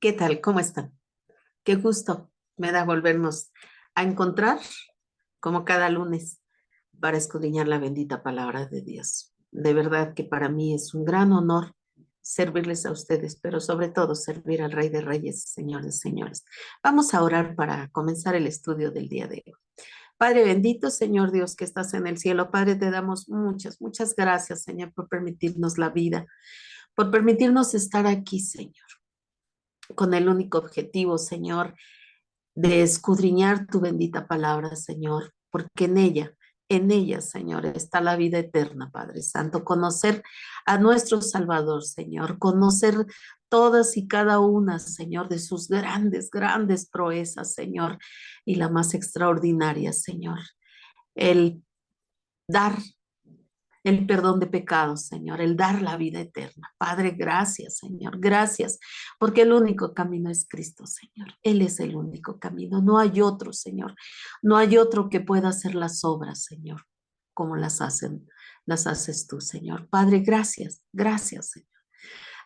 ¿Qué tal? ¿Cómo están? Qué gusto me da volvernos a encontrar como cada lunes para escudriñar la bendita palabra de Dios. De verdad que para mí es un gran honor servirles a ustedes, pero sobre todo servir al Rey de Reyes y Señor de Señores. Vamos a orar para comenzar el estudio del día de hoy. Padre bendito, Señor Dios que estás en el cielo, Padre, te damos muchas gracias, Señor, por permitirnos la vida, por permitirnos estar aquí, Señor, con el único objetivo, Señor, de escudriñar tu bendita palabra, Señor, porque en ella, Señor, está la vida eterna, Padre Santo. Conocer a nuestro Salvador, Señor, conocer todas y cada una, Señor, de sus grandes proezas, Señor, y la más extraordinaria, Señor, el dar el perdón de pecados, Señor, el dar la vida eterna. Padre, gracias, Señor, gracias, porque el único camino es Cristo, Señor. Él es el único camino, no hay otro, Señor. No hay otro que pueda hacer las obras, Señor, como las haces tú, Señor. Padre, gracias, Señor.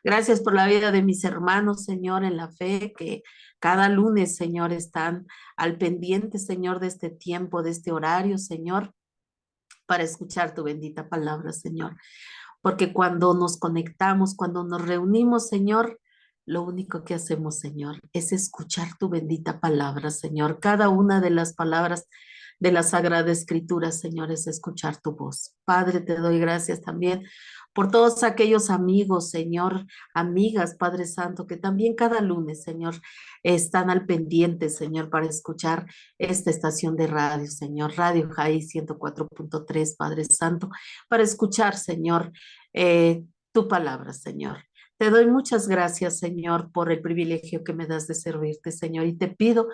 Gracias por la vida de mis hermanos, Señor, en la fe, que cada lunes, Señor, están al pendiente, Señor, de este tiempo, de este horario, Señor, para escuchar tu bendita palabra, Señor. Porque cuando nos conectamos, cuando nos reunimos, Señor, lo único que hacemos, Señor, es escuchar tu bendita palabra, Señor. Cada una de las palabras de la Sagrada Escritura, Señor, es escuchar tu voz. Padre, te doy gracias también por todos aquellos amigos, Señor, amigas, Padre Santo, que también cada lunes, Señor, están al pendiente, Señor, para escuchar esta estación de radio, Señor, Radio Jai 104.3, Padre Santo, para escuchar, Señor, tu palabra, Señor. Te doy muchas gracias, Señor, por el privilegio que me das de servirte, Señor, y te pido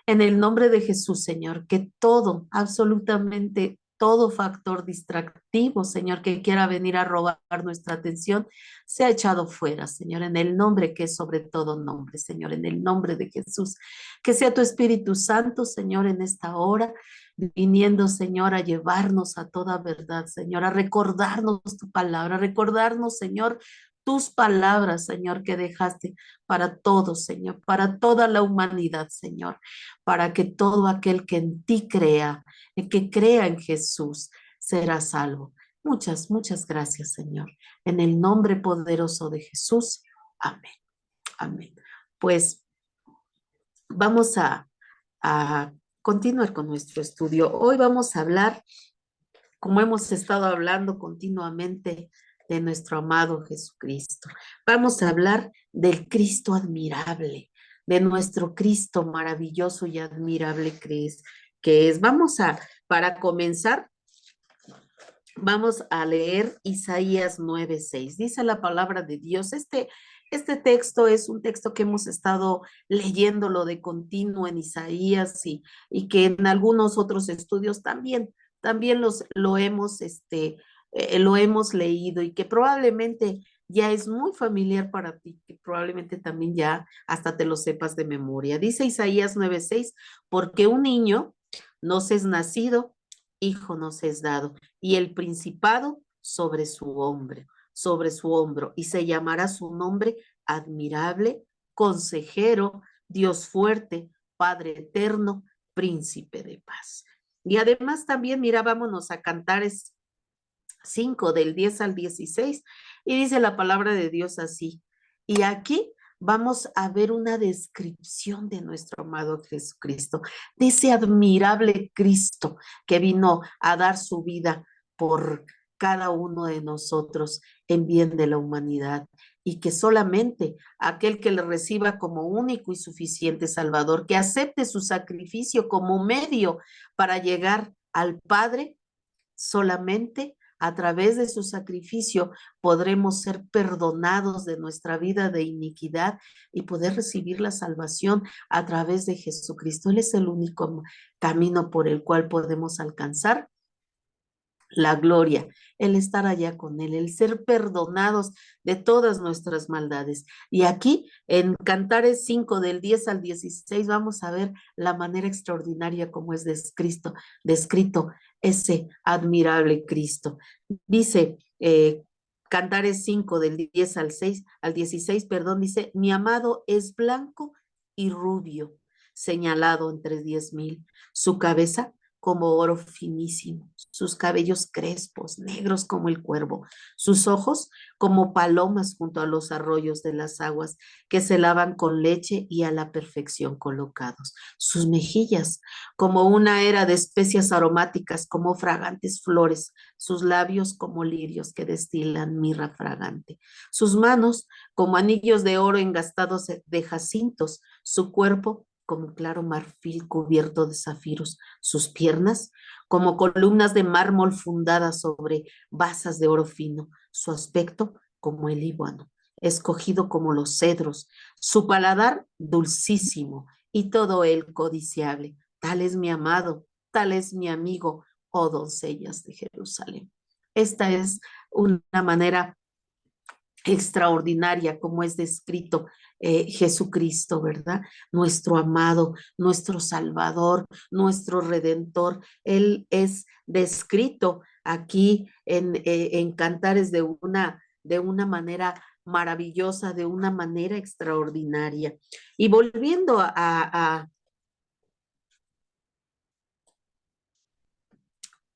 en el nombre de Jesús, Señor, que todo, absolutamente todo factor distractivo, Señor, que quiera venir a robar nuestra atención, sea echado fuera, Señor, en el nombre que es sobre todo nombre, Señor, en el nombre de Jesús. Que sea tu Espíritu Santo, Señor, en esta hora, viniendo, Señor, a llevarnos a toda verdad, Señor, a recordarnos tu palabra, a recordarnos, Señor, tus palabras, Señor, que dejaste para todos, Señor, para toda la humanidad, Señor, para que todo aquel que en ti crea, el que crea en Jesús, será salvo. Muchas gracias, Señor. En el nombre poderoso de Jesús. Amén. Amén. Pues vamos a continuar con nuestro estudio. Hoy vamos a hablar, como hemos estado hablando continuamente, de nuestro amado Jesucristo. Vamos a hablar del Cristo admirable, de nuestro Cristo maravilloso y admirable que es. Para comenzar, vamos a leer Isaías 9:6. Dice la palabra de Dios. Este texto es un texto que hemos estado leyéndolo de continuo en Isaías y que en algunos otros estudios también lo hemos leído y que probablemente ya es muy familiar para ti, que probablemente también ya hasta te lo sepas de memoria. Dice Isaías 9:6, porque un niño nos es nacido, hijo nos es dado, y el principado sobre su hombro, y se llamará su nombre admirable, consejero, Dios fuerte, Padre eterno, príncipe de paz. Y además también, mira, vámonos a Cantares 5 del 10 al 16, y dice la palabra de Dios así. Y aquí vamos a ver una descripción de nuestro amado Jesucristo, de ese admirable Cristo que vino a dar su vida por cada uno de nosotros en bien de la humanidad, y que solamente aquel que le reciba como único y suficiente Salvador, que acepte su sacrificio como medio para llegar al Padre, solamente a través de su sacrificio podremos ser perdonados de nuestra vida de iniquidad y poder recibir la salvación a través de Jesucristo. Él es el único camino por el cual podemos alcanzar la gloria, el estar allá con Él, el ser perdonados de todas nuestras maldades. Y aquí en Cantares 5 del 10 al 16 vamos a ver la manera extraordinaria como es descrito ese admirable Cristo. Dice Cantares 5 del 10 al 16, perdón, dice, mi amado es blanco y rubio, señalado entre 10,000. Su cabeza como oro finísimo, sus cabellos crespos, negros como el cuervo, sus ojos como palomas junto a los arroyos de las aguas que se lavan con leche y a la perfección colocados, sus mejillas como una era de especias aromáticas, como fragantes flores, sus labios como lirios que destilan mirra fragante, sus manos como anillos de oro engastados de jacintos, su cuerpo como claro marfil cubierto de zafiros, sus piernas como columnas de mármol fundadas sobre basas de oro fino, su aspecto como el líbano, escogido como los cedros, su paladar dulcísimo y todo él codiciable. Tal es mi amado, tal es mi amigo, oh doncellas de Jerusalén. Esta es una manera extraordinaria como es descrito Jesucristo, ¿verdad? Nuestro amado, nuestro Salvador, nuestro Redentor. Él es descrito aquí en Cantares de una manera maravillosa, de una manera extraordinaria. Y volviendo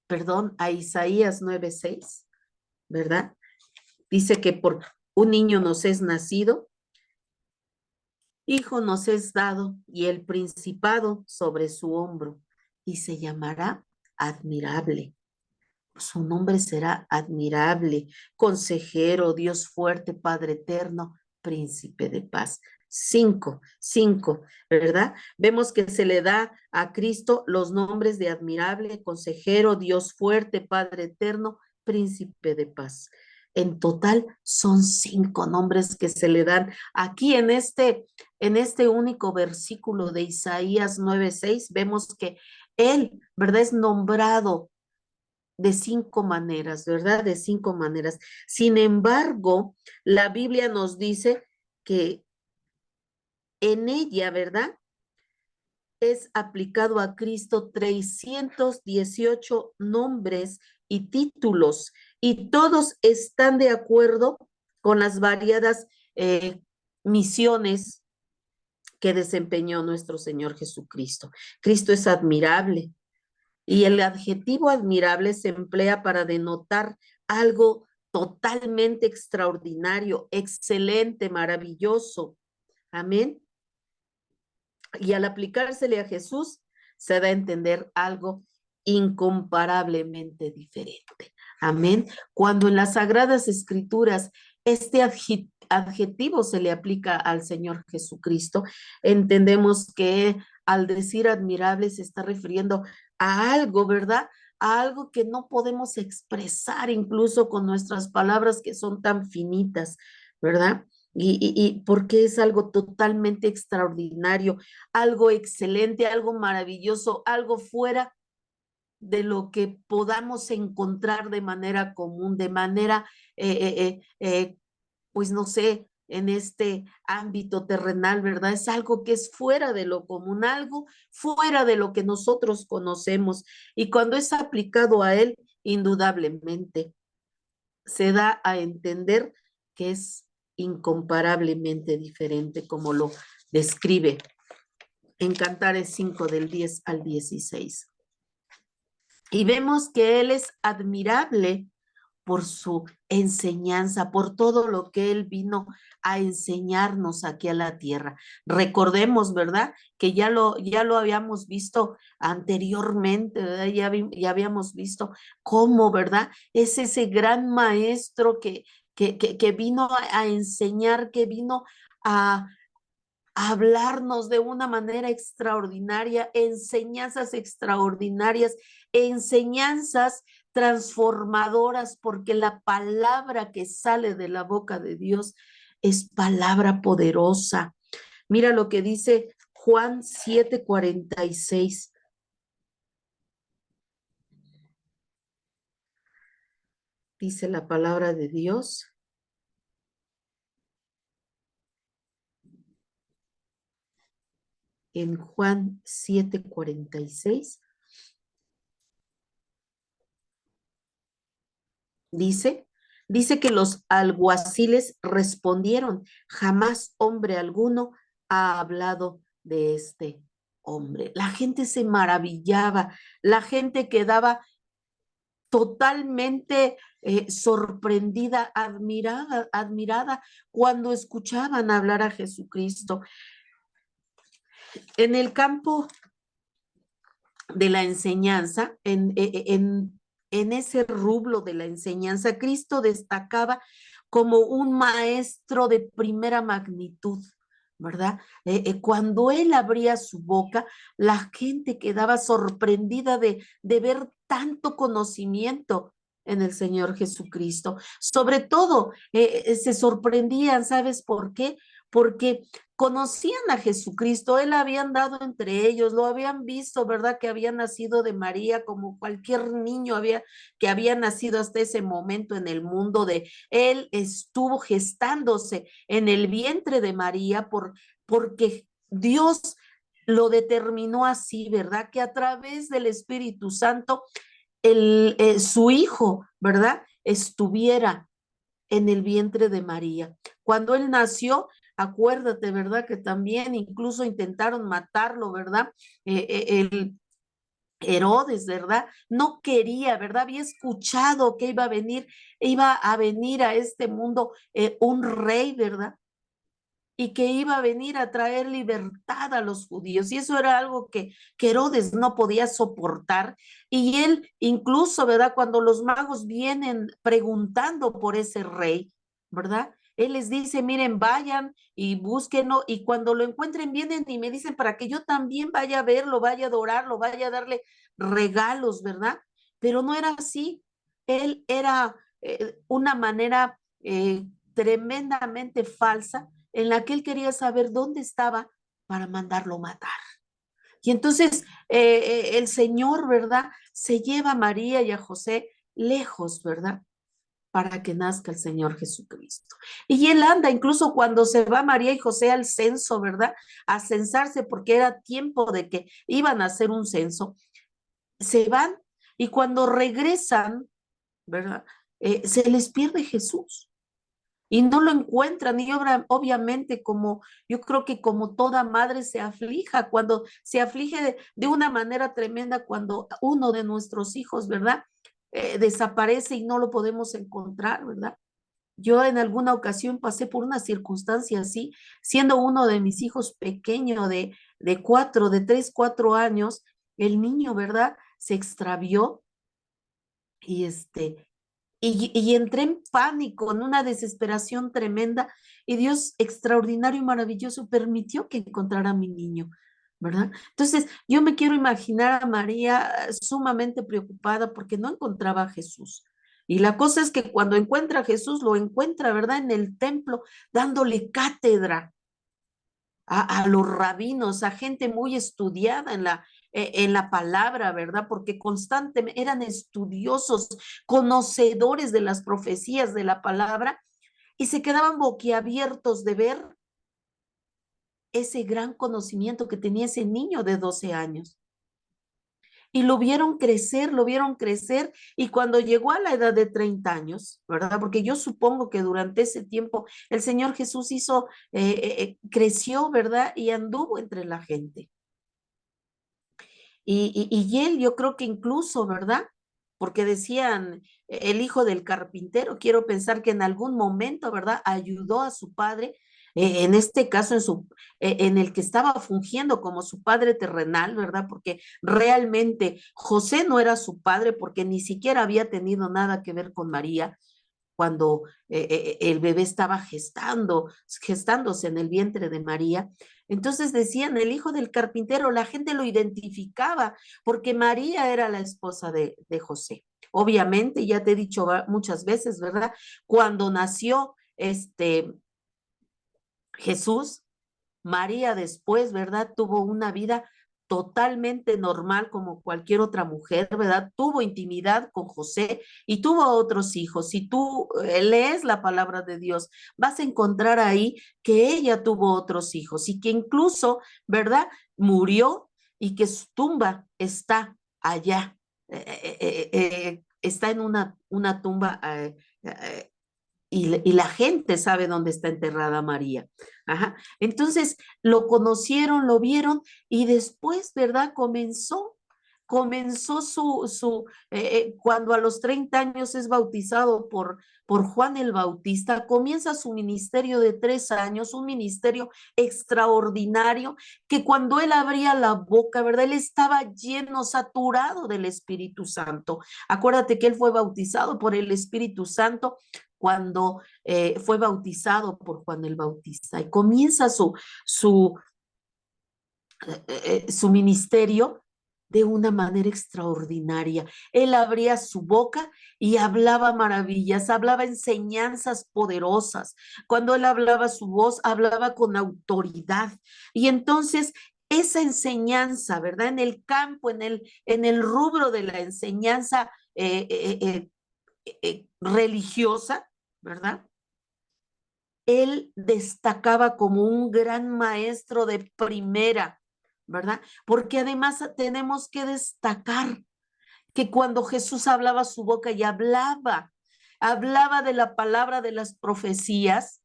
perdón, a Isaías 9:6, ¿verdad? Dice que por un niño nos es nacido, hijo nos es dado y el principado sobre su hombro y se llamará admirable. Su nombre será admirable, consejero, Dios fuerte, Padre eterno, príncipe de paz. Cinco, ¿verdad? Vemos que se le da a Cristo los nombres de admirable, consejero, Dios fuerte, Padre eterno, príncipe de paz. En total son 5 nombres que se le dan aquí en este único versículo de Isaías 9:6. Vemos que él, ¿verdad? Es nombrado de 5 maneras, ¿verdad? De 5 maneras. Sin embargo, la Biblia nos dice que en ella, ¿verdad? Es aplicado a Cristo 318 nombres y títulos, y todos están de acuerdo con las variadas misiones que desempeñó nuestro Señor Jesucristo. Cristo es admirable, y el adjetivo admirable se emplea para denotar algo totalmente extraordinario, excelente, maravilloso. Amén. Y al aplicársele a Jesús, se da a entender algo incomparablemente diferente. Amén. Cuando en las Sagradas Escrituras este adjetivo se le aplica al Señor Jesucristo, entendemos que al decir admirable se está refiriendo a algo, ¿verdad? A algo que no podemos expresar incluso con nuestras palabras que son tan finitas, ¿verdad? Y porque es algo totalmente extraordinario, algo excelente, algo maravilloso, algo fuera de lo que podamos encontrar de manera común, de manera, pues no sé, en este ámbito terrenal, ¿verdad? Es algo que es fuera de lo común, algo fuera de lo que nosotros conocemos. Y cuando es aplicado a él, indudablemente se da a entender que es incomparablemente diferente como lo describe en Cantares 5 del 10 al 16. Y vemos que Él es admirable por su enseñanza, por todo lo que Él vino a enseñarnos aquí a la tierra. Recordemos, ¿verdad? Que ya lo habíamos visto anteriormente, ¿verdad? Ya habíamos visto cómo, ¿verdad? Es ese gran maestro que vino a enseñar, que vino a hablarnos de una manera extraordinaria, enseñanzas extraordinarias, enseñanzas transformadoras, porque la palabra que sale de la boca de Dios es palabra poderosa. Mira lo que dice Juan 7:46. Dice la palabra de Dios en Juan 7:46. Dice, Dice que los alguaciles respondieron, jamás hombre alguno ha hablado de este hombre. La gente se maravillaba, la gente quedaba totalmente sorprendida, admirada cuando escuchaban hablar a Jesucristo. En el campo de la enseñanza, en ese rublo de la enseñanza, Cristo destacaba como un maestro de primera magnitud, ¿verdad? Cuando él abría su boca, la gente quedaba sorprendida de ver tanto conocimiento en el Señor Jesucristo. Sobre todo, se sorprendían, ¿sabes por qué? Porque conocían a Jesucristo, él había andado entre ellos, lo habían visto, ¿verdad? Que había nacido de María como cualquier niño que había nacido hasta ese momento en el mundo de él estuvo gestándose en el vientre de María porque Dios lo determinó así, ¿verdad? Que a través del Espíritu Santo su hijo, ¿verdad? Estuviera en el vientre de María. Cuando él nació, acuérdate, ¿verdad? Que también incluso intentaron matarlo, ¿verdad? El Herodes, ¿verdad? No quería, ¿verdad? Había escuchado que iba a venir a este mundo un rey, ¿verdad? Y que iba a venir a traer libertad a los judíos. Y eso era algo que Herodes no podía soportar. Y él incluso, ¿verdad? Cuando los magos vienen preguntando por ese rey, ¿verdad? Él les dice, miren, vayan y búsquenlo, y cuando lo encuentren vienen y me dicen para que yo también vaya a verlo, vaya a adorarlo, vaya a darle regalos, ¿verdad? Pero no era así. Él era una manera tremendamente falsa en la que él quería saber dónde estaba para mandarlo matar. Y entonces el Señor, ¿verdad? Se lleva a María y a José lejos, ¿verdad? Para que nazca el Señor Jesucristo. Y él anda, incluso cuando se va María y José al censo, ¿verdad? A censarse porque era tiempo de que iban a hacer un censo, se van y cuando regresan, ¿verdad? Se les pierde Jesús y no lo encuentran y obviamente como yo creo que como toda madre se aflija cuando se aflige de una manera tremenda cuando uno de nuestros hijos, ¿verdad? Desaparece y no lo podemos encontrar, ¿verdad? Yo en alguna ocasión pasé por una circunstancia así, siendo uno de mis hijos pequeño de 3, 4 años, el niño, ¿verdad? Se extravió y y entré en pánico, en una desesperación tremenda, y Dios extraordinario y maravilloso permitió que encontrara a mi niño, ¿verdad? Entonces, yo me quiero imaginar a María sumamente preocupada porque no encontraba a Jesús. Y la cosa es que cuando encuentra a Jesús, lo encuentra, ¿verdad? En el templo, dándole cátedra a los rabinos, a gente muy estudiada en la palabra, ¿verdad? Porque constantemente eran estudiosos, conocedores de las profecías de la palabra y se quedaban boquiabiertos de ver ese gran conocimiento que tenía ese niño de 12 años. Y lo vieron crecer y cuando llegó a la edad de 30 años, ¿verdad? Porque yo supongo que durante ese tiempo el Señor Jesús creció, ¿verdad? Y anduvo entre la gente. Y él, yo creo que incluso, ¿verdad? Porque decían el hijo del carpintero, quiero pensar que en algún momento, ¿verdad? Ayudó a su padre, en este caso en el que estaba fungiendo como su padre terrenal, ¿verdad? Porque realmente José no era su padre porque ni siquiera había tenido nada que ver con María cuando el bebé estaba gestándose en el vientre de María. Entonces decían, el hijo del carpintero, la gente lo identificaba porque María era la esposa de José. Obviamente, ya te he dicho muchas veces, ¿verdad? Cuando nació Jesús, María después, ¿verdad? Tuvo una vida totalmente normal como cualquier otra mujer, ¿verdad? Tuvo intimidad con José y tuvo otros hijos. Si tú lees la palabra de Dios, vas a encontrar ahí que ella tuvo otros hijos y que incluso, ¿verdad? Murió y que su tumba está allá. Está en una tumba y la gente sabe dónde está enterrada María. Ajá. Entonces lo conocieron, lo vieron y después, ¿verdad? Comenzó cuando a los 30 años es bautizado por Juan el Bautista, comienza su ministerio de 3 años, un ministerio extraordinario, que cuando él abría la boca, ¿verdad? Él estaba lleno, saturado del Espíritu Santo. Acuérdate que él fue bautizado por el Espíritu Santo cuando fue bautizado por Juan el Bautista y comienza su ministerio de una manera extraordinaria. Él abría su boca y hablaba maravillas, hablaba enseñanzas poderosas. Cuando él hablaba su voz, hablaba con autoridad. Y entonces esa enseñanza, ¿verdad? En el campo, en el rubro de la enseñanza religiosa, ¿verdad? Él destacaba como un gran maestro de primera, ¿verdad? Porque además tenemos que destacar que cuando Jesús hablaba su boca y hablaba de la palabra de las profecías,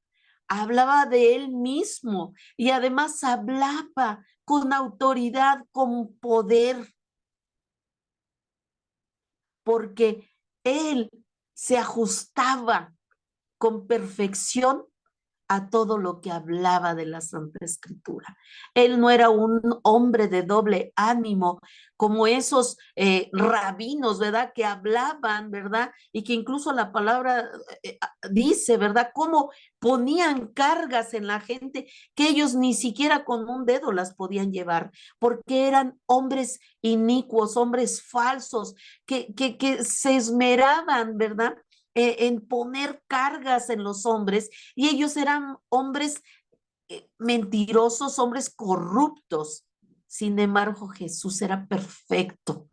hablaba de él mismo y además hablaba con autoridad, con poder, porque él se ajustaba con perfección a todo lo que hablaba de la Santa Escritura. Él no era un hombre de doble ánimo, como esos rabinos, ¿verdad? Que hablaban, ¿verdad? Y que incluso la palabra dice, ¿verdad? Cómo ponían cargas en la gente que ellos ni siquiera con un dedo las podían llevar, porque eran hombres inicuos, hombres falsos, que se esmeraban, ¿verdad? En poner cargas en los hombres y ellos eran hombres mentirosos, hombres corruptos. Sin embargo, Jesús era perfecto.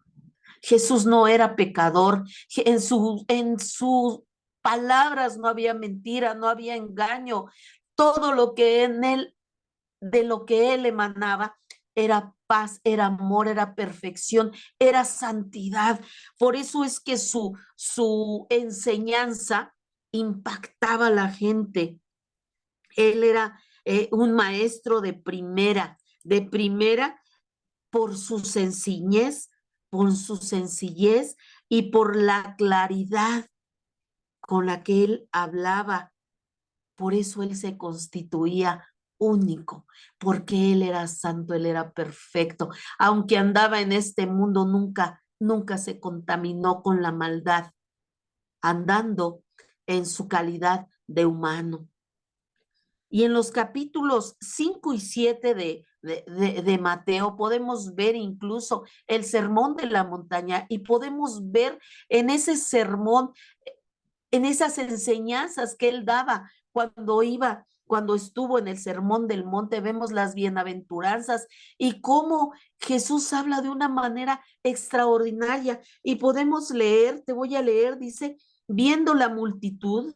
Jesús no era pecador. En sus palabras no había mentira, no había engaño. Todo lo que en él, de lo que él emanaba, era paz, era amor, era perfección, era santidad. Por eso es que su enseñanza impactaba a la gente. Él era un maestro de primera por su sencillez y por la claridad con la que él hablaba. Por eso él se constituía único, porque él era santo, él era perfecto. Aunque andaba en este mundo, nunca se contaminó con la maldad, andando en su calidad de humano. Y en los capítulos 5 y 7 de Mateo podemos ver incluso el sermón de la montaña y podemos ver en ese sermón, en esas enseñanzas que él daba cuando estuvo en el sermón del monte, vemos las bienaventuranzas y cómo Jesús habla de una manera extraordinaria. Y podemos leer, te voy a leer, dice, viendo la multitud,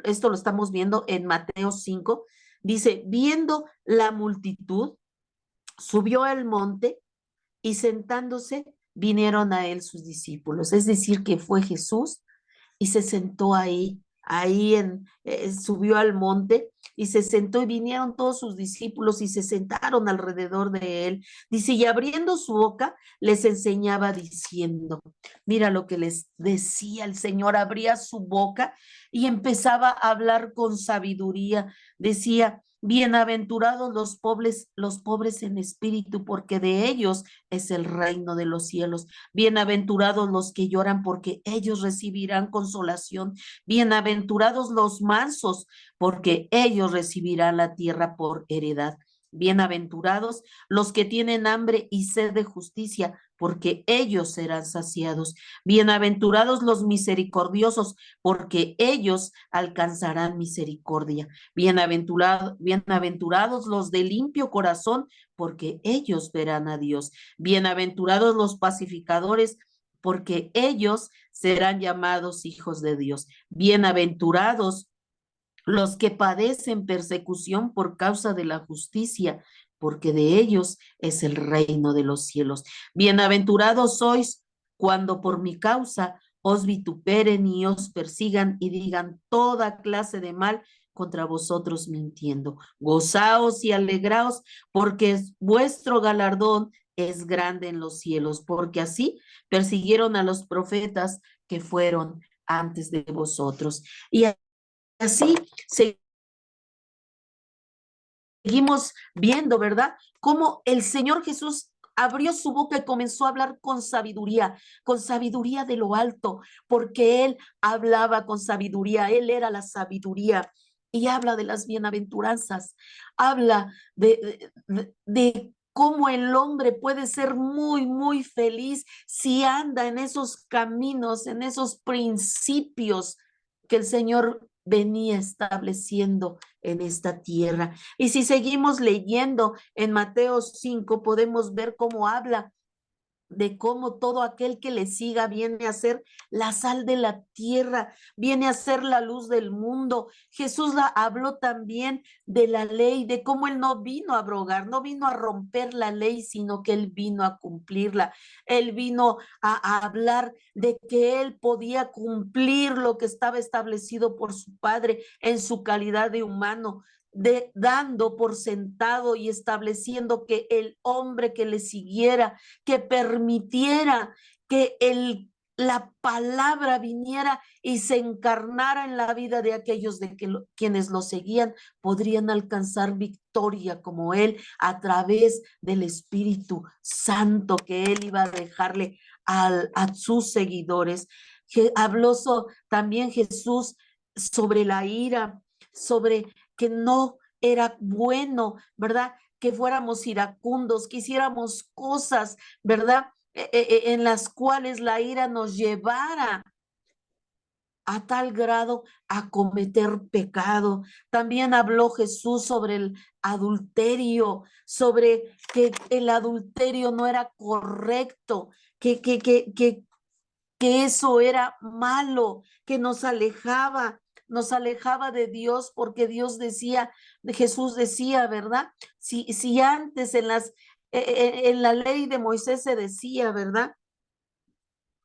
esto lo estamos viendo en Mateo 5, dice, viendo la multitud, subió al monte y sentándose vinieron a él sus discípulos. Es decir, que fue Jesús y se sentó subió al monte y se sentó y vinieron todos sus discípulos y se sentaron alrededor de él. Dice, y abriendo su boca les enseñaba diciendo, mira lo que les decía el Señor, abría su boca y empezaba a hablar con sabiduría. Decía, bienaventurados los pobres en espíritu, porque de ellos es el reino de los cielos. Bienaventurados los que lloran, porque ellos recibirán consolación. Bienaventurados los mansos, porque ellos recibirán la tierra por heredad. Bienaventurados los que tienen hambre y sed de justicia, porque ellos serán saciados. Bienaventurados los misericordiosos, porque ellos alcanzarán misericordia. Bienaventurados los de limpio corazón, porque ellos verán a Dios. Bienaventurados los pacificadores, porque ellos serán llamados hijos de Dios. Bienaventurados los que padecen persecución por causa de la justicia, porque de ellos es el reino de los cielos. Bienaventurados sois cuando por mi causa os vituperen y os persigan y digan toda clase de mal contra vosotros mintiendo. Gozaos y alegraos, porque vuestro galardón es grande en los cielos, porque así persiguieron a los profetas que fueron antes de vosotros. Y así seguimos viendo, ¿verdad? Cómo el Señor Jesús abrió su boca y comenzó a hablar con sabiduría de lo alto, porque Él hablaba con sabiduría, Él era la sabiduría. Y habla de las bienaventuranzas, habla de cómo el hombre puede ser muy, muy feliz si anda en esos caminos, en esos principios que el Señor venía estableciendo en esta tierra. Y si seguimos leyendo en Mateo 5, podemos ver cómo habla de cómo todo aquel que le siga viene a ser la sal de la tierra, viene a ser la luz del mundo. Jesús habló también de la ley, de cómo él no vino a abrogar, no vino a romper la ley, sino que él vino a cumplirla. Él vino a hablar de que él podía cumplir lo que estaba establecido por su Padre en su calidad de humano, dando por sentado y estableciendo que el hombre que le siguiera, que permitiera que la palabra viniera y se encarnara en la vida de aquellos de quienes lo seguían, podrían alcanzar victoria como él a través del Espíritu Santo que él iba a dejarle a sus seguidores. Habló también Jesús sobre la ira, sobre que no era bueno, ¿verdad? Que fuéramos iracundos, que hiciéramos cosas, ¿verdad? En las cuales la ira nos llevara a tal grado a cometer pecado. También habló Jesús sobre el adulterio, sobre que el adulterio no era correcto, que eso era malo, que nos alejaba de Dios, porque Dios decía, Jesús decía, ¿verdad? Si antes en la ley de Moisés se decía, ¿verdad?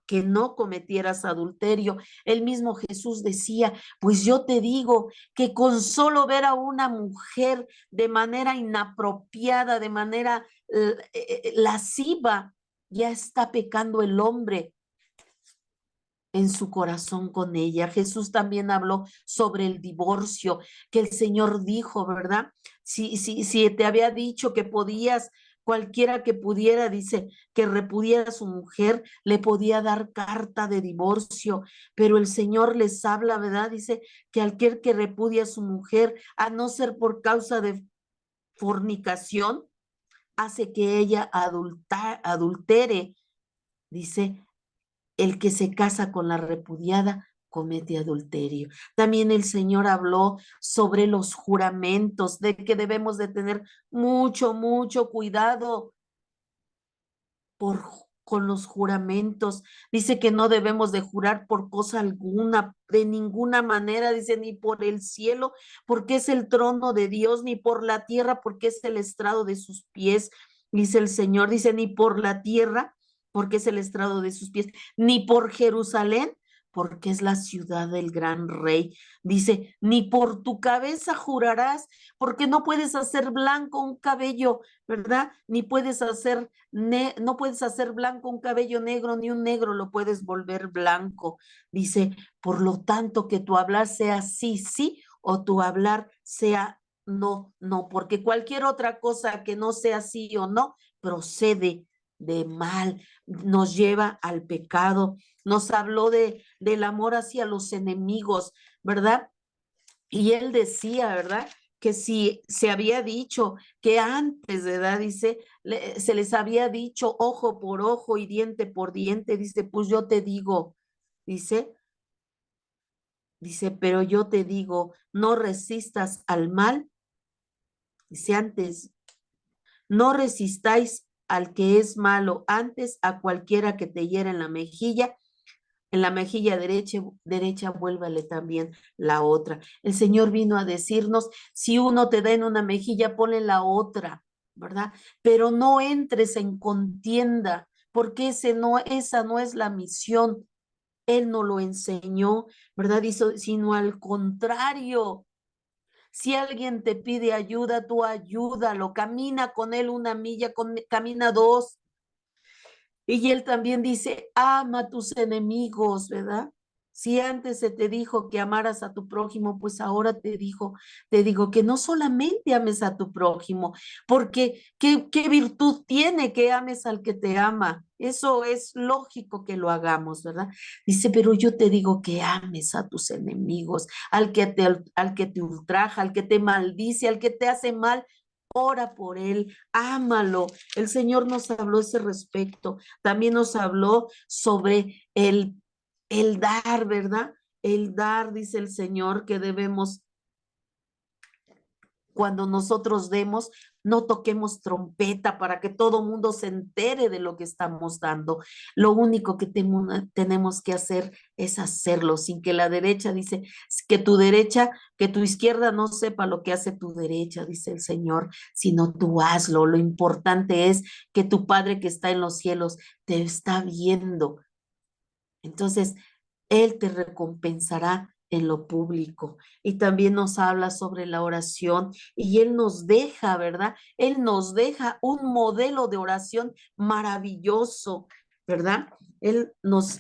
Que no cometieras adulterio. El mismo Jesús decía, pues yo te digo que con solo ver a una mujer de manera inapropiada, de manera lasciva, ya está pecando el hombre en su corazón con ella. Jesús también habló sobre el divorcio, que el Señor dijo, ¿verdad? Si te había dicho que podías, cualquiera que pudiera, dice, que repudiara a su mujer, le podía dar carta de divorcio, pero el Señor les habla, ¿verdad? Dice que aquel que repudia a su mujer, a no ser por causa de fornicación, hace que ella adultere, dice, el que se casa con la repudiada comete adulterio. También el Señor habló sobre los juramentos, de que debemos de tener mucho, mucho cuidado con los juramentos. Dice que no debemos de jurar por cosa alguna, de ninguna manera, dice, ni por el cielo, porque es el trono de Dios, ni por la tierra, porque es el estrado de sus pies, dice el Señor, dice, ni por la tierra, porque es el estrado de sus pies, ni por Jerusalén, porque es la ciudad del gran rey. Dice, ni por tu cabeza jurarás, porque no puedes hacer blanco un cabello, ¿verdad? Ni puedes hacer no puedes hacer blanco un cabello negro, ni un negro lo puedes volver blanco. Dice, por lo tanto, que tu hablar sea sí, sí, o tu hablar sea no, no, porque cualquier otra cosa que no sea sí o no procede de mal, nos lleva al pecado. Nos habló del amor hacia los enemigos, ¿verdad? Y él decía, ¿verdad? Que si se había dicho que antes de edad, dice, se les había dicho ojo por ojo y diente por diente, dice, pues yo te digo, dice, pero yo te digo, no resistas al mal, dice antes, no resistáis al que es malo, antes a cualquiera que te hiera en la mejilla derecha, vuélvale también la otra. El Señor vino a decirnos, si uno te da en una mejilla, ponle la otra, ¿verdad? Pero no entres en contienda, porque esa no es la misión Él no lo enseñó, ¿verdad? Sino al contrario. Si alguien te pide ayuda, tú ayúdalo, camina con él una milla, camina dos. Y él también dice, ama a tus enemigos, ¿verdad? Si antes se te dijo que amaras a tu prójimo, pues ahora te digo que no solamente ames a tu prójimo, porque ¿qué virtud tiene que ames al que te ama? Eso es lógico que lo hagamos, ¿verdad? Dice, pero yo te digo que ames a tus enemigos, al que te ultraja, al que te maldice, al que te hace mal. Ora por él, ámalo. El Señor nos habló ese respecto. También nos habló sobre el dar, ¿verdad? El dar, dice el Señor, que debemos, cuando nosotros demos, no toquemos trompeta para que todo mundo se entere de lo que estamos dando. Lo único que tenemos que hacer es hacerlo sin que la derecha, dice, que tu derecha, que tu izquierda no sepa lo que hace tu derecha, dice el Señor, sino tú hazlo. Lo importante es que tu Padre que está en los cielos te está viendo. Entonces, Él te recompensará en lo público. Y también nos habla sobre la oración y Él nos deja, ¿verdad? Él nos deja un modelo de oración maravilloso, ¿verdad? Él nos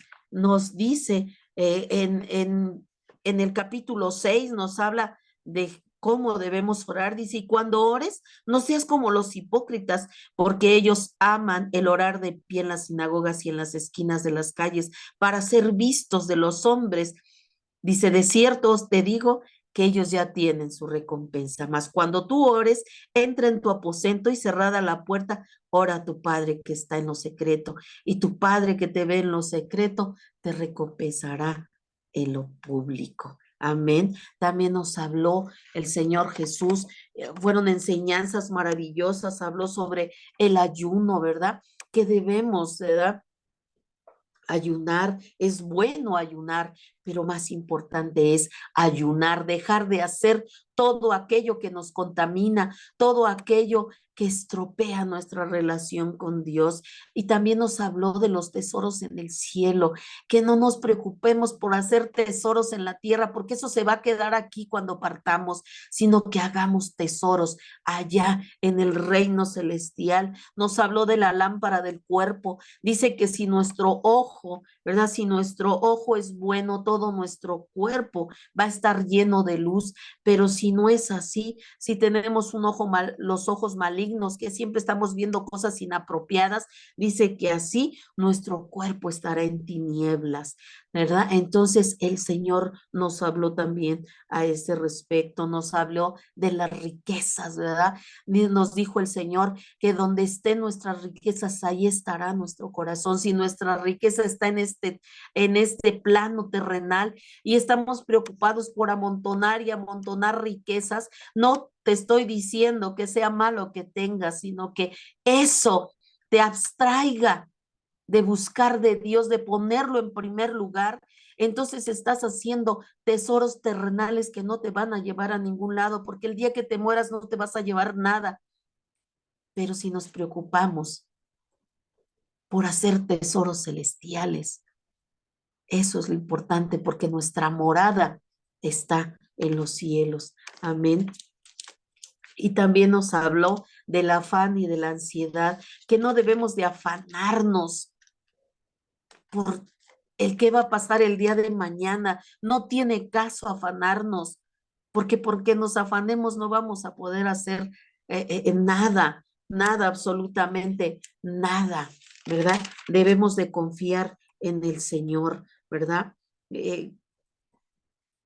dice en el capítulo 6, nos habla de cómo debemos orar. Dice, y cuando ores, no seas como los hipócritas, porque ellos aman el orar de pie en las sinagogas y en las esquinas de las calles para ser vistos de los hombres. Dice, de cierto os te digo que ellos ya tienen su recompensa. Mas cuando tú ores, entra en tu aposento y cerrada la puerta, ora a tu Padre que está en lo secreto. Y tu Padre que te ve en lo secreto, te recompensará en lo público. Amén. También nos habló el Señor Jesús, fueron enseñanzas maravillosas, habló sobre el ayuno, ¿verdad? Que debemos, ¿verdad? Ayunar, es bueno ayunar, pero más importante es ayunar, dejar de hacer todo aquello que nos contamina, todo aquello que estropea nuestra relación con Dios. Y también nos habló de los tesoros en el cielo, que no nos preocupemos por hacer tesoros en la tierra, porque eso se va a quedar aquí cuando partamos, sino que hagamos tesoros allá en el reino celestial. Nos habló de la lámpara del cuerpo. Dice que si nuestro ojo, ¿verdad? Si nuestro ojo es bueno, todo nuestro cuerpo va a estar lleno de luz, pero si no es así, si tenemos un ojo los ojos malignos, que siempre estamos viendo cosas inapropiadas, dice que así nuestro cuerpo estará en tinieblas, ¿verdad? Entonces el Señor nos habló también a ese respecto, nos habló de las riquezas, ¿verdad? Nos dijo el Señor que donde estén nuestras riquezas, ahí estará nuestro corazón. Si nuestra riqueza está en este plano terrenal y estamos preocupados por amontonar y amontonar riquezas, no te estoy diciendo que sea malo que tengas, sino que eso te abstraiga de buscar de Dios, de ponerlo en primer lugar. Entonces estás haciendo tesoros terrenales que no te van a llevar a ningún lado, porque el día que te mueras no te vas a llevar nada. Pero si nos preocupamos por hacer tesoros celestiales, eso es lo importante, porque nuestra morada está en los cielos. Amén. Y también nos habló del afán y de la ansiedad, que no debemos de afanarnos por el qué va a pasar el día de mañana. No tiene caso afanarnos, porque nos afanemos no vamos a poder hacer nada, nada, absolutamente nada, ¿verdad? Debemos de confiar en el Señor, ¿verdad? Eh,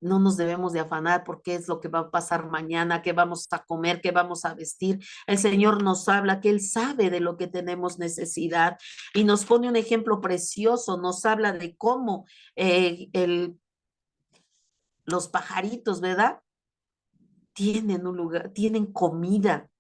no nos debemos de afanar por qué es lo que va a pasar mañana, qué vamos a comer, qué vamos a vestir. El Señor nos habla que Él sabe de lo que tenemos necesidad y nos pone un ejemplo precioso, nos habla de cómo los pajaritos, ¿verdad? Tienen un lugar, tienen comida.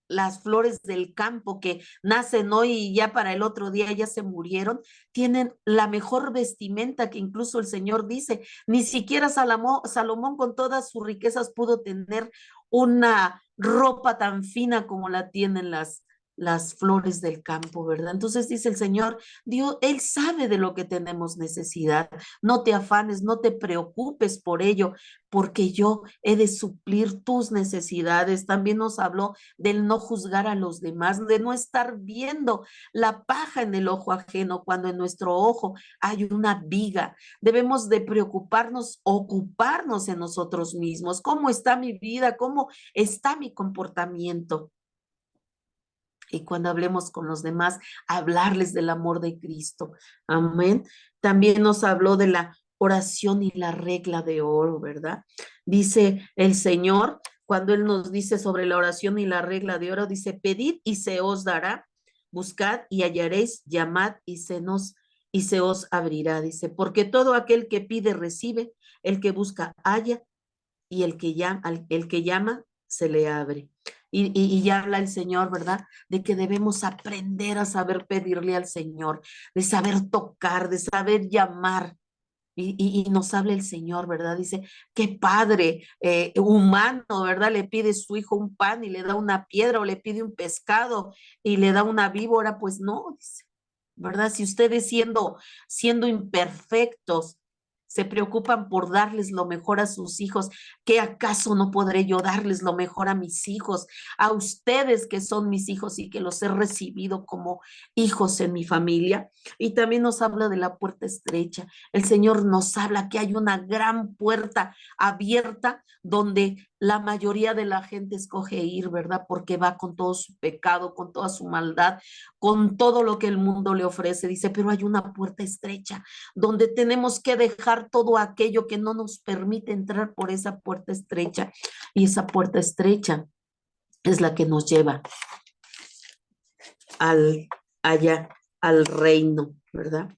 Las flores del campo que nacen hoy y ya para el otro día ya se murieron, tienen la mejor vestimenta que incluso el Señor dice, ni siquiera Salomón con todas sus riquezas pudo tener una ropa tan fina como la tienen las flores del campo, ¿verdad? Entonces dice el Señor, Dios, Él sabe de lo que tenemos necesidad. No te afanes, no te preocupes por ello, porque yo he de suplir tus necesidades. También nos habló del no juzgar a los demás, de no estar viendo la paja en el ojo ajeno cuando en nuestro ojo hay una viga. Debemos de preocuparnos, ocuparnos en nosotros mismos. ¿Cómo está mi vida? ¿Cómo está mi comportamiento? Y cuando hablemos con los demás, hablarles del amor de Cristo. Amén. También nos habló de la oración y la regla de oro, ¿verdad? Dice el Señor, cuando Él nos dice sobre la oración y la regla de oro, dice, pedid y se os dará, buscad y hallaréis, llamad y se os abrirá, dice, porque todo aquel que pide recibe, el que busca halla y el que llama se le abre. Y ya habla el Señor, ¿verdad? De que debemos aprender a saber pedirle al Señor, de saber tocar, de saber llamar. Y nos habla el Señor, ¿verdad? Dice, qué padre humano, ¿verdad? Le pide a su hijo un pan y le da una piedra, o le pide un pescado y le da una víbora, pues no, dice, ¿verdad? Si ustedes siendo imperfectos, se preocupan por darles lo mejor a sus hijos, ¿qué acaso no podré yo darles lo mejor a mis hijos? A ustedes que son mis hijos y que los he recibido como hijos en mi familia. Y también nos habla de la puerta estrecha. El Señor nos habla que hay una gran puerta abierta donde la mayoría de la gente escoge ir, ¿verdad? Porque va con todo su pecado, con toda su maldad, con todo lo que el mundo le ofrece. Dice, pero hay una puerta estrecha donde tenemos que dejar todo aquello que no nos permite entrar por esa puerta estrecha. Y esa puerta estrecha es la que nos lleva allá, al reino, ¿verdad?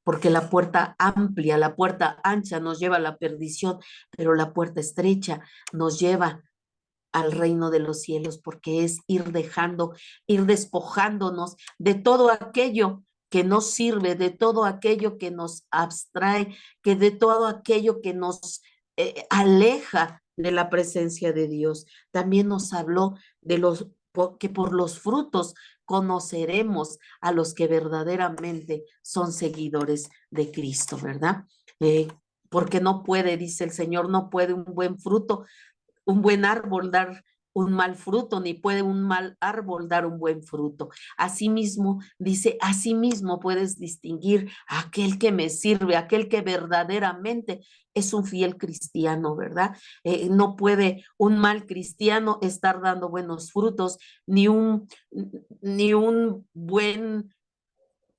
Porque la puerta amplia, la puerta ancha nos lleva a la perdición, pero la puerta estrecha nos lleva al reino de los cielos, porque es ir dejando, ir despojándonos de todo aquello que nos sirve, de todo aquello que nos abstrae, que de todo aquello que nos aleja de la presencia de Dios. También nos habló de que por los frutos conoceremos a los que verdaderamente son seguidores de Cristo, ¿verdad? Porque no puede, dice el Señor, no puede un buen árbol dar un mal fruto, ni puede un mal árbol dar un buen fruto. Asimismo, dice, asimismo puedes distinguir a aquel que me sirve, aquel que verdaderamente es un fiel cristiano, ¿verdad? No puede un mal cristiano estar dando buenos frutos, ni un, ni un buen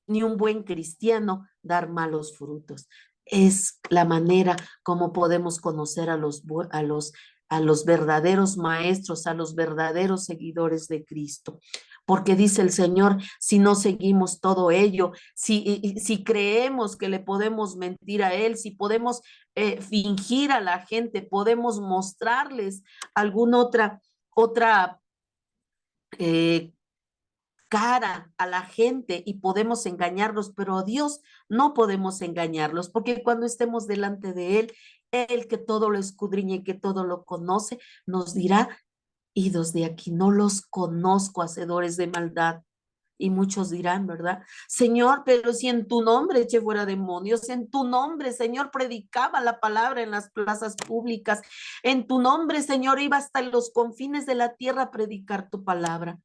ni un buen cristiano dar malos frutos. Es la manera como podemos conocer a los verdaderos maestros, a los verdaderos seguidores de Cristo. Porque dice el Señor, si no seguimos todo ello, si creemos que le podemos mentir a Él, si podemos fingir a la gente, podemos mostrarles alguna otra eh, cara a la gente y podemos engañarlos, pero a Dios no podemos engañarlos, porque cuando estemos delante de Él, Él que todo lo escudriña y que todo lo conoce, nos dirá, idos de aquí, no los conozco, hacedores de maldad. Y muchos dirán, ¿verdad? Señor, pero si en tu nombre eché fuera demonios, en tu nombre, Señor, predicaba la palabra en las plazas públicas, en tu nombre, Señor, iba hasta los confines de la tierra a predicar tu palabra.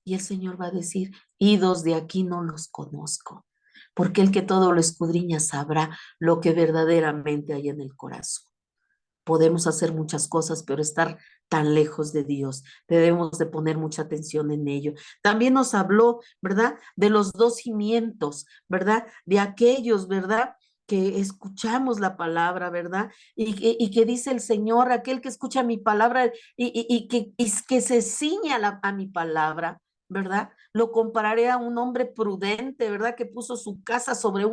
Y el Señor va a decir, idos de aquí no los conozco, porque el que todo lo escudriña sabrá lo que verdaderamente hay en el corazón. Podemos hacer muchas cosas, pero estar tan lejos de Dios, debemos de poner mucha atención en ello. También nos habló, ¿verdad? De los dos cimientos, ¿verdad? De aquellos, ¿verdad? Que escuchamos la palabra, ¿verdad? Y que dice el Señor, aquel que escucha mi palabra y que se ciña a mi palabra, ¿verdad? Lo compararé a un hombre prudente, ¿verdad? Que puso su casa sobre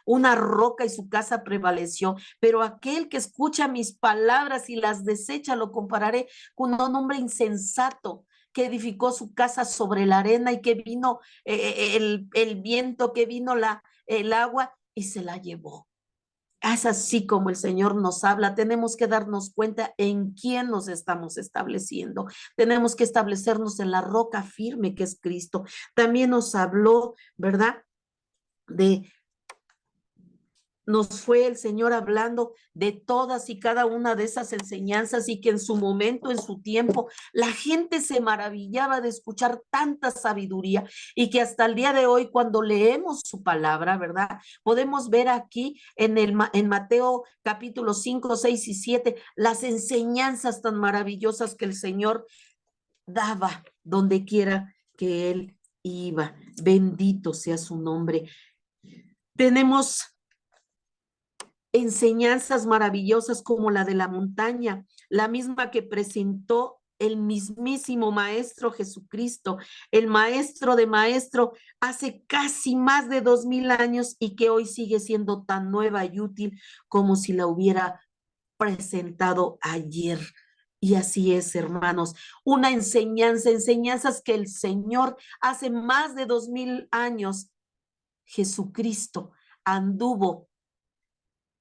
una roca y su casa prevaleció. Pero aquel que escucha mis palabras y las desecha, lo compararé con un hombre insensato que edificó su casa sobre la arena y que vino el viento, que vino el agua y se la llevó. Es así como el Señor nos habla. Tenemos que darnos cuenta en quién nos estamos estableciendo. Tenemos que establecernos en la roca firme que es Cristo. También nos habló, ¿verdad? Nos fue el Señor hablando de todas y cada una de esas enseñanzas, y que en su momento, en su tiempo, la gente se maravillaba de escuchar tanta sabiduría, y que hasta el día de hoy, cuando leemos su palabra, ¿verdad? Podemos ver aquí en Mateo capítulo 5, 6 y 7 las enseñanzas tan maravillosas que el Señor daba donde quiera que él iba. Bendito sea su nombre. Tenemos enseñanzas maravillosas como la de la montaña, la misma que presentó el mismísimo Maestro Jesucristo, el Maestro de Maestro, hace casi más de 2000 años, y que hoy sigue siendo tan nueva y útil como si la hubiera presentado ayer. Y así es, hermanos, una enseñanzas que el Señor hace más de 2000 años, Jesucristo anduvo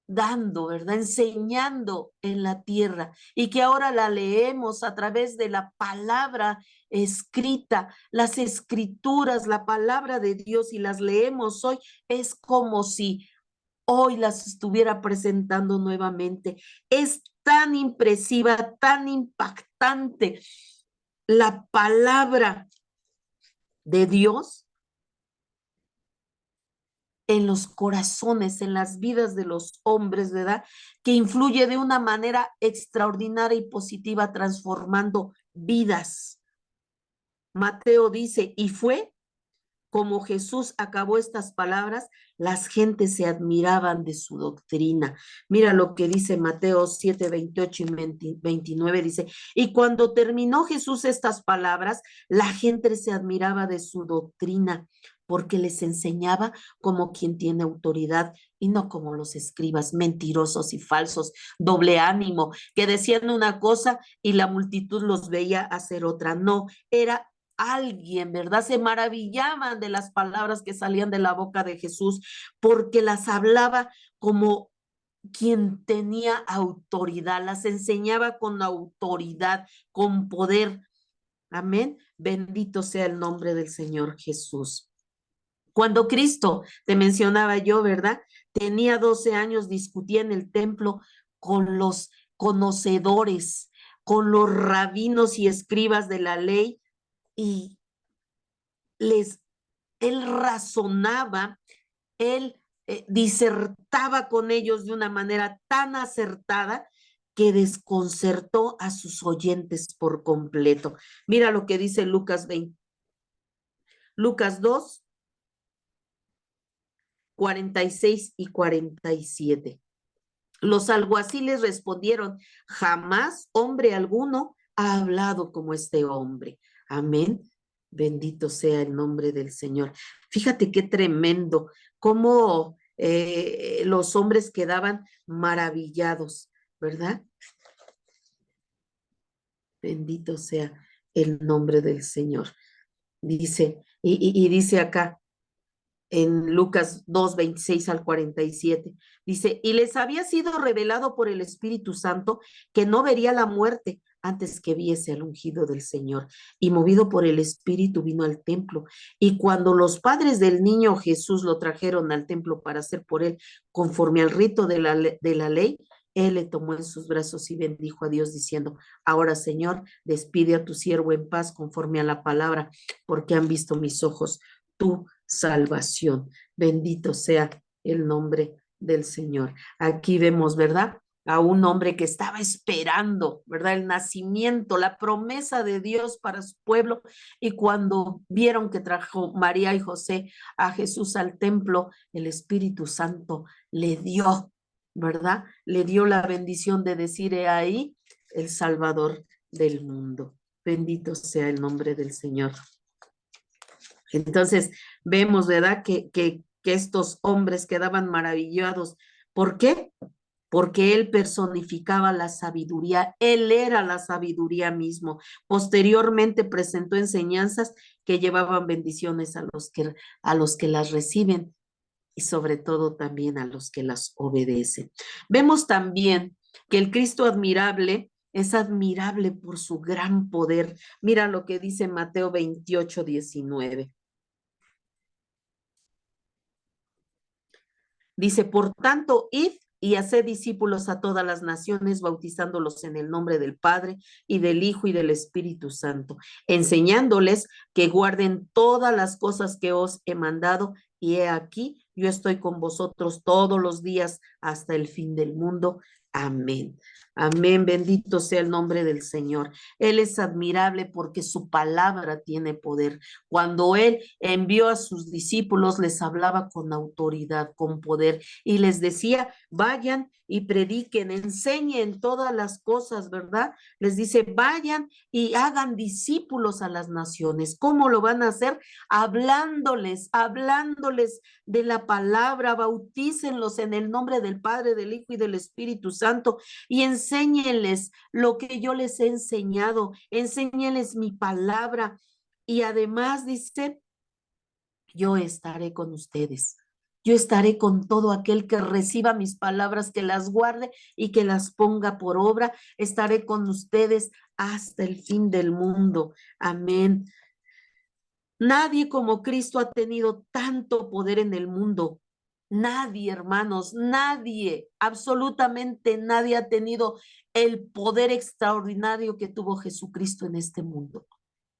dando, ¿verdad? Enseñando en la tierra, y que ahora la leemos a través de la palabra escrita, las escrituras, la palabra de Dios, y las leemos hoy. Es como si hoy las estuviera presentando nuevamente. Es tan impresiva, tan impactante la palabra de Dios en los corazones, en las vidas de los hombres, ¿verdad? Que influye de una manera extraordinaria y positiva, transformando vidas. Mateo dice, y fue como Jesús acabó estas palabras, las gentes se admiraban de su doctrina. Mira lo que dice Mateo 7, 28 y 29, dice, y cuando terminó Jesús estas palabras, la gente se admiraba de su doctrina, porque les enseñaba como quien tiene autoridad, y no como los escribas mentirosos y falsos, doble ánimo, que decían una cosa y la multitud los veía hacer otra. No, era alguien, ¿verdad? Se maravillaban de las palabras que salían de la boca de Jesús, porque las hablaba como quien tenía autoridad, las enseñaba con autoridad, con poder. Amén. Bendito sea el nombre del Señor Jesús. Cuando Cristo, te mencionaba yo, ¿verdad? Tenía 12 años, discutía en el templo con los conocedores, con los rabinos y escribas de la ley, y les, él razonaba, él disertaba con ellos de una manera tan acertada que desconcertó a sus oyentes por completo. Mira lo que dice Lucas 20, Lucas 2, 46 y 47. Los alguaciles respondieron, jamás hombre alguno ha hablado como este hombre. Amén. Bendito sea el nombre del Señor. Fíjate qué tremendo, cómo los hombres quedaban maravillados, ¿verdad? Bendito sea el nombre del Señor. Dice, y dice acá, en Lucas 2, 26 al 47. Dice, y les había sido revelado por el Espíritu Santo que no vería la muerte antes que viese al ungido del Señor. Y movido por el Espíritu vino al templo. Y cuando los padres del niño Jesús lo trajeron al templo para hacer por él conforme al rito de la ley, él le tomó en sus brazos y bendijo a Dios diciendo, ahora Señor, despide a tu siervo en paz conforme a la palabra, porque han visto mis ojos tu salvación. Bendito sea el nombre del Señor. Aquí vemos, ¿verdad? A un hombre que estaba esperando, ¿verdad? El nacimiento, la promesa de Dios para su pueblo. Y cuando vieron que trajo María y José a Jesús al templo, el Espíritu Santo le dio, ¿verdad? Le dio la bendición de decir, he ahí el Salvador del mundo. Bendito sea el nombre del Señor. Entonces vemos, ¿verdad? Que estos hombres quedaban maravillados. ¿Por qué? Porque él personificaba la sabiduría, él era la sabiduría mismo. Posteriormente presentó enseñanzas que llevaban bendiciones a los que las reciben. y sobre todo también a los que las obedecen. Vemos también que el Cristo admirable es admirable por su gran poder. Mira lo que dice Mateo 28:19. Dice, por tanto, id y haced discípulos a todas las naciones, bautizándolos en el nombre del Padre y del Hijo y del Espíritu Santo, enseñándoles que guarden todas las cosas que os he mandado, y he aquí, yo estoy con vosotros todos los días hasta el fin del mundo. Amén. Amén, bendito sea el nombre del Señor. Él es admirable porque su palabra tiene poder. Cuando Él envió a sus discípulos, les hablaba con autoridad, con poder, y les decía, vayan y prediquen, enseñen todas las cosas, ¿verdad? Les dice, vayan y hagan discípulos a las naciones. ¿Cómo lo van a hacer? Hablándoles de la palabra, bautícenlos en el nombre del Padre, del Hijo y del Espíritu Santo, y enséñenles lo que yo les he enseñado, enséñenles mi palabra. Y además dice, yo estaré con ustedes. Yo estaré con todo aquel que reciba mis palabras, que las guarde y que las ponga por obra. Estaré con ustedes hasta el fin del mundo. Amén. Nadie como Cristo ha tenido tanto poder en el mundo. Nadie, hermanos, nadie, absolutamente nadie ha tenido el poder extraordinario que tuvo Jesucristo en este mundo.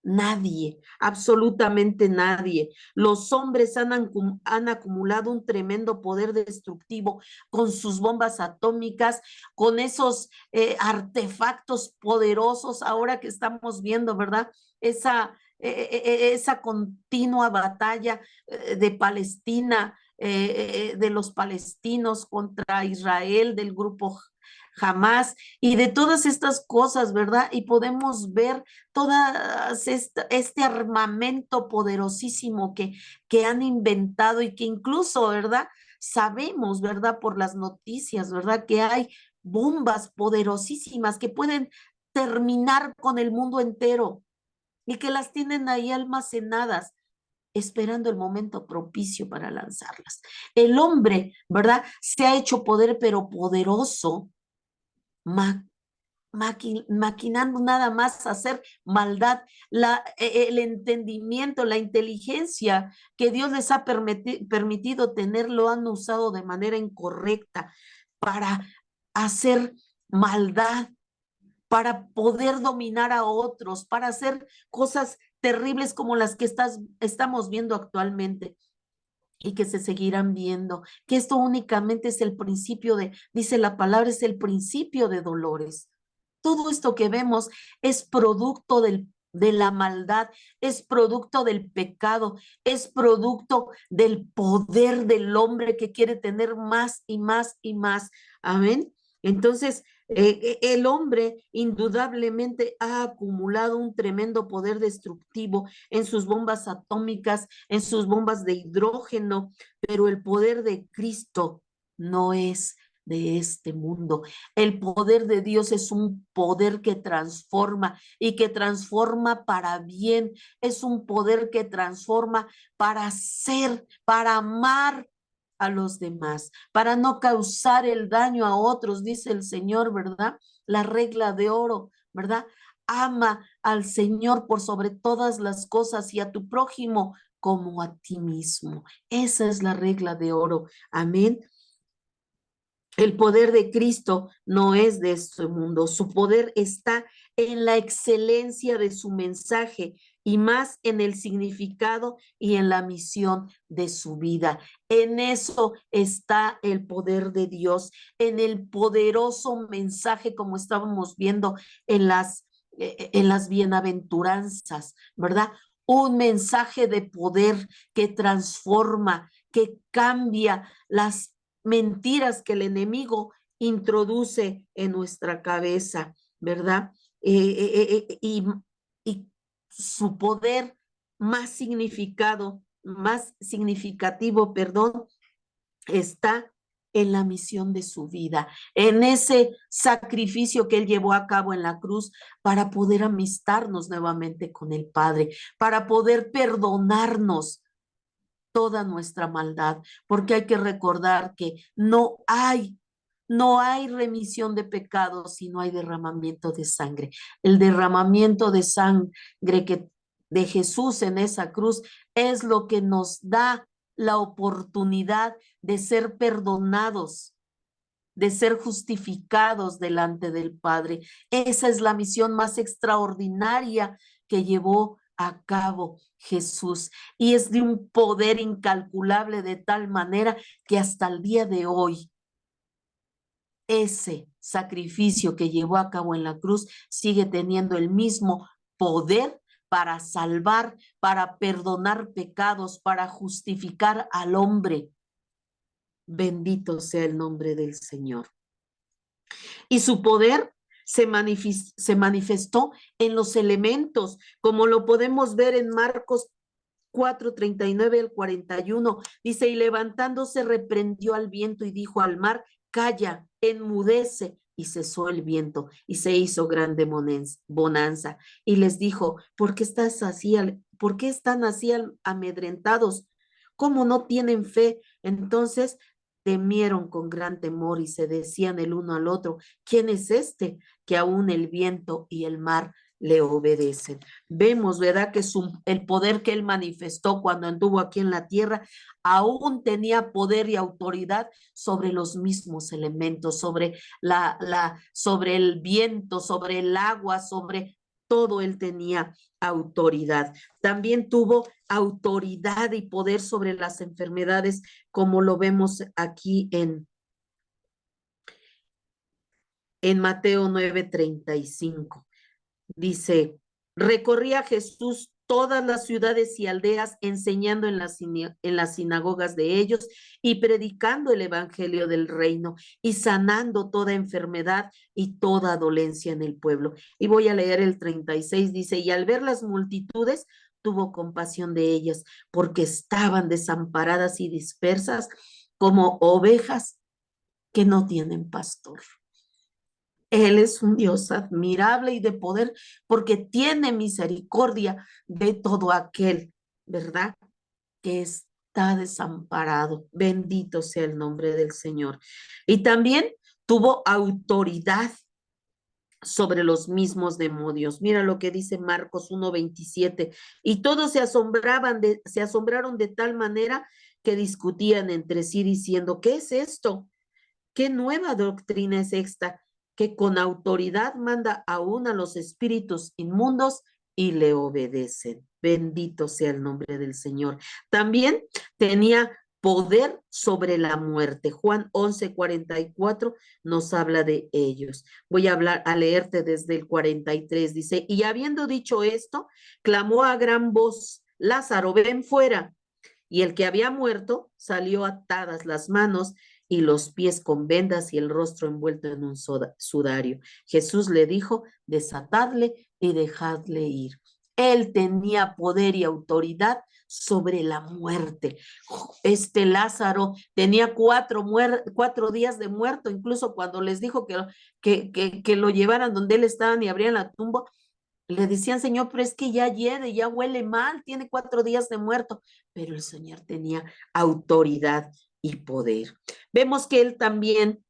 Nadie, absolutamente nadie. Los hombres han acumulado un tremendo poder destructivo con sus bombas atómicas, con esos artefactos poderosos ahora que estamos viendo, ¿verdad? Esa continua batalla de Palestina, de los palestinos contra Israel, del grupo Jamás, y de todas estas cosas, ¿verdad? Y podemos ver todas este armamento poderosísimo que han inventado y que incluso, ¿verdad? Sabemos, ¿verdad? Por las noticias, ¿verdad? Que hay bombas poderosísimas que pueden terminar con el mundo entero y que las tienen ahí almacenadas, esperando el momento propicio para lanzarlas. El hombre, ¿verdad? Se ha hecho poder, pero poderoso, maquinando nada más hacer maldad. El entendimiento, la inteligencia que Dios les ha permitido tener, lo han usado de manera incorrecta para hacer maldad, para poder dominar a otros, para hacer cosas terribles como las que estamos viendo actualmente y que se seguirán viendo, que esto únicamente es el principio dice la palabra, es el principio de dolores. Todo esto que vemos es producto de la maldad, es producto del pecado, es producto del poder del hombre que quiere tener más y más y más. Amén. Entonces, el hombre indudablemente ha acumulado un tremendo poder destructivo en sus bombas atómicas, en sus bombas de hidrógeno, pero el poder de Cristo no es de este mundo. El poder de Dios es un poder que transforma y que transforma para bien. Es un poder que transforma para ser, para amar a los demás, para no causar el daño a otros, dice el Señor, ¿verdad? La regla de oro, ¿verdad? Ama al Señor por sobre todas las cosas y a tu prójimo como a ti mismo. Esa es la regla de oro. Amén. El poder de Cristo no es de este mundo. Su poder está en la excelencia de su mensaje y más en el significado y en la misión de su vida. En eso está el poder de Dios, en el poderoso mensaje, como estábamos viendo en las bienaventuranzas, ¿verdad? Un mensaje de poder que transforma, que cambia las mentiras que el enemigo introduce en nuestra cabeza, ¿verdad? Y su poder más significativo, perdón, está en la misión de su vida, en ese sacrificio que él llevó a cabo en la cruz para poder amistarnos nuevamente con el Padre, para poder perdonarnos toda nuestra maldad, porque hay que recordar que no hay remisión de pecados si no hay derramamiento de sangre. El derramamiento de sangre de Jesús en esa cruz es lo que nos da la oportunidad de ser perdonados, de ser justificados delante del Padre. Esa es la misión más extraordinaria que llevó a cabo Jesús, y es de un poder incalculable, de tal manera que hasta el día de hoy ese sacrificio que llevó a cabo en la cruz sigue teniendo el mismo poder para salvar, para perdonar pecados, para justificar al hombre. Bendito sea el nombre del Señor. Y su poder se manifestó en los elementos, como lo podemos ver en Marcos 4:39 al 41. Dice, y levantándose reprendió al viento y dijo al mar, calla, enmudece. Y cesó el viento y se hizo grande bonanza. Y les dijo, ¿por qué están así amedrentados? ¿Cómo no tienen fe? Entonces temieron con gran temor y se decían el uno al otro, ¿quién es este que aún el viento y el mar le obedecen? Vemos, ¿verdad?, que el poder que él manifestó cuando anduvo aquí en la tierra aún tenía poder y autoridad sobre los mismos elementos, sobre el viento, sobre el agua, sobre todo él tenía autoridad. También tuvo autoridad y poder sobre las enfermedades, como lo vemos aquí en Mateo 9:35. Dice, recorría Jesús todas las ciudades y aldeas, enseñando en las sinagogas de ellos y predicando el evangelio del reino y sanando toda enfermedad y toda dolencia en el pueblo. Y voy a leer el 36, dice, y al ver las multitudes, tuvo compasión de ellas, porque estaban desamparadas y dispersas como ovejas que no tienen pastor. Él es un Dios admirable y de poder porque tiene misericordia de todo aquel, ¿verdad?, que está desamparado. Bendito sea el nombre del Señor. Y también tuvo autoridad sobre los mismos demonios. Mira lo que dice Marcos 1:27. Y todos se asombraron de tal manera que discutían entre sí diciendo, ¿qué es esto? ¿Qué nueva doctrina es esta que con autoridad manda aún a los espíritus inmundos y le obedecen? Bendito sea el nombre del Señor. También tenía poder sobre la muerte. Juan 11:44 nos habla de ellos. Voy a leerte desde el 43. Dice, y habiendo dicho esto, clamó a gran voz, Lázaro, ven fuera. Y el que había muerto salió atadas las manos y los pies con vendas y el rostro envuelto en un sudario. Jesús le dijo, desatadle y dejadle ir. Él tenía poder y autoridad sobre la muerte. Este Lázaro tenía 4 días de muerto, incluso cuando les dijo que lo llevaran donde él estaba y abrían la tumba, le decían, Señor, pero es que ya hiede, ya huele mal, tiene 4 días de muerto. Pero el Señor tenía autoridad y poder. Vemos que él también,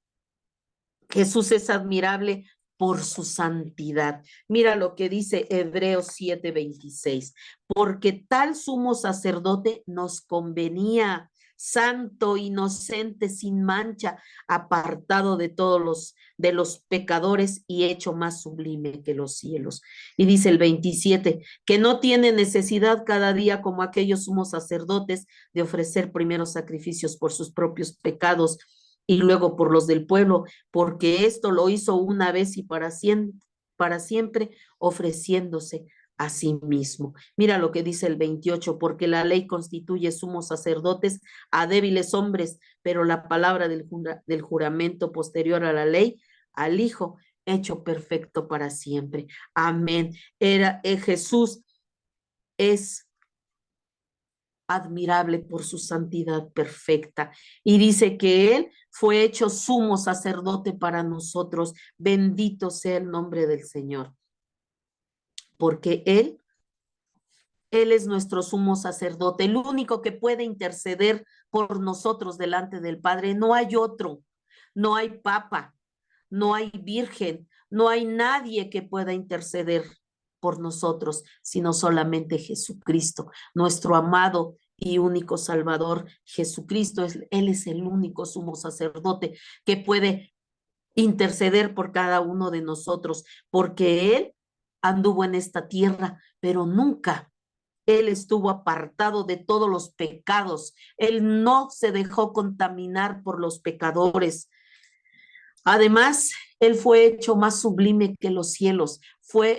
Jesús es admirable por su santidad. Mira lo que dice Hebreos 7:26. Porque tal sumo sacerdote nos convenía, santo, inocente, sin mancha, apartado de todos de los pecadores y hecho más sublime que los cielos. Y dice el 27, que no tiene necesidad cada día como aquellos sumos sacerdotes de ofrecer primeros sacrificios por sus propios pecados y luego por los del pueblo, porque esto lo hizo una vez y para siempre, ofreciéndose a sí mismo. Mira lo que dice el 28, porque la ley constituye sumos sacerdotes a débiles hombres, pero la palabra del juramento posterior a la ley, al Hijo, hecho perfecto para siempre. Amén. Jesús es admirable por su santidad perfecta. Y dice que Él fue hecho sumo sacerdote para nosotros. Bendito sea el nombre del Señor. Porque Él Él es nuestro sumo sacerdote, el único que puede interceder por nosotros delante del Padre. No hay otro, no hay papa, no hay virgen, no hay nadie que pueda interceder por nosotros, sino solamente Jesucristo, nuestro amado y único Salvador. Jesucristo, Él es el único sumo sacerdote que puede interceder por cada uno de nosotros, porque Él anduvo en esta tierra, pero nunca él estuvo apartado de todos los pecados. Él no se dejó contaminar por los pecadores. Además, él fue hecho más sublime que los cielos.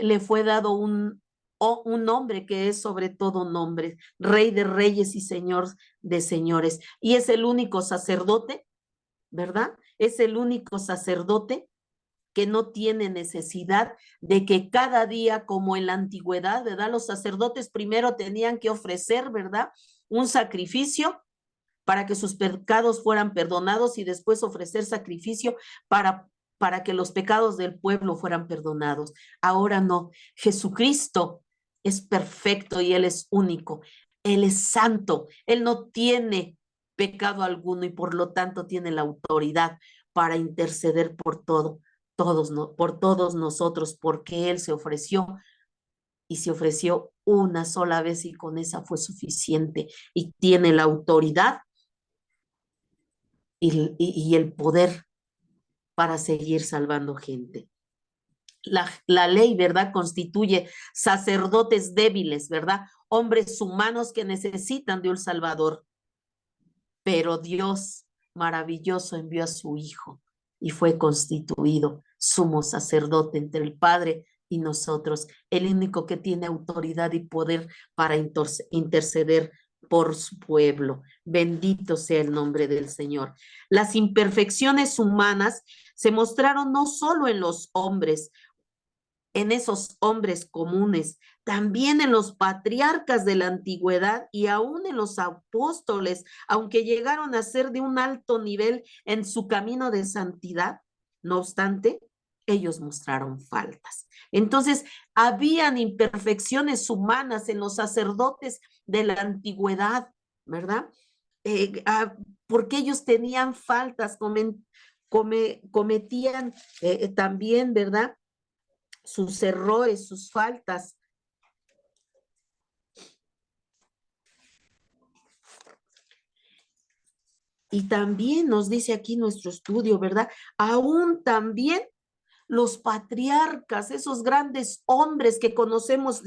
Le fue dado un nombre que es sobre todo nombre, Rey de reyes y Señor de señores. Y es el único sacerdote, ¿verdad? Es el único sacerdote que no tiene necesidad de que cada día, como en la antigüedad, ¿verdad? Los sacerdotes primero tenían que ofrecer, ¿verdad? Un sacrificio para que sus pecados fueran perdonados y después ofrecer sacrificio para que los pecados del pueblo fueran perdonados. Ahora no, Jesucristo es perfecto y Él es único. Él es santo, Él no tiene pecado alguno y por lo tanto tiene la autoridad para interceder por por todos nosotros, porque Él se ofreció y se ofreció una sola vez y con esa fue suficiente y tiene la autoridad y el poder para seguir salvando gente. La ley, ¿verdad? Constituye sacerdotes débiles, ¿verdad? Hombres humanos que necesitan de un Salvador. Pero Dios maravilloso envió a su Hijo y fue constituido sumo sacerdote entre el Padre y nosotros, el único que tiene autoridad y poder para interceder por su pueblo. Bendito sea el nombre del Señor. Las imperfecciones humanas se mostraron no solo en los hombres, en esos hombres comunes, también en los patriarcas de la antigüedad y aún en los apóstoles, aunque llegaron a ser de un alto nivel en su camino de santidad, no obstante, ellos mostraron faltas. Entonces, habían imperfecciones humanas en los sacerdotes de la antigüedad, ¿verdad? Porque ellos tenían faltas, cometían también, ¿verdad? Sus errores, sus faltas. Y también nos dice aquí nuestro estudio, ¿verdad? Aún también los patriarcas, esos grandes hombres que conocemos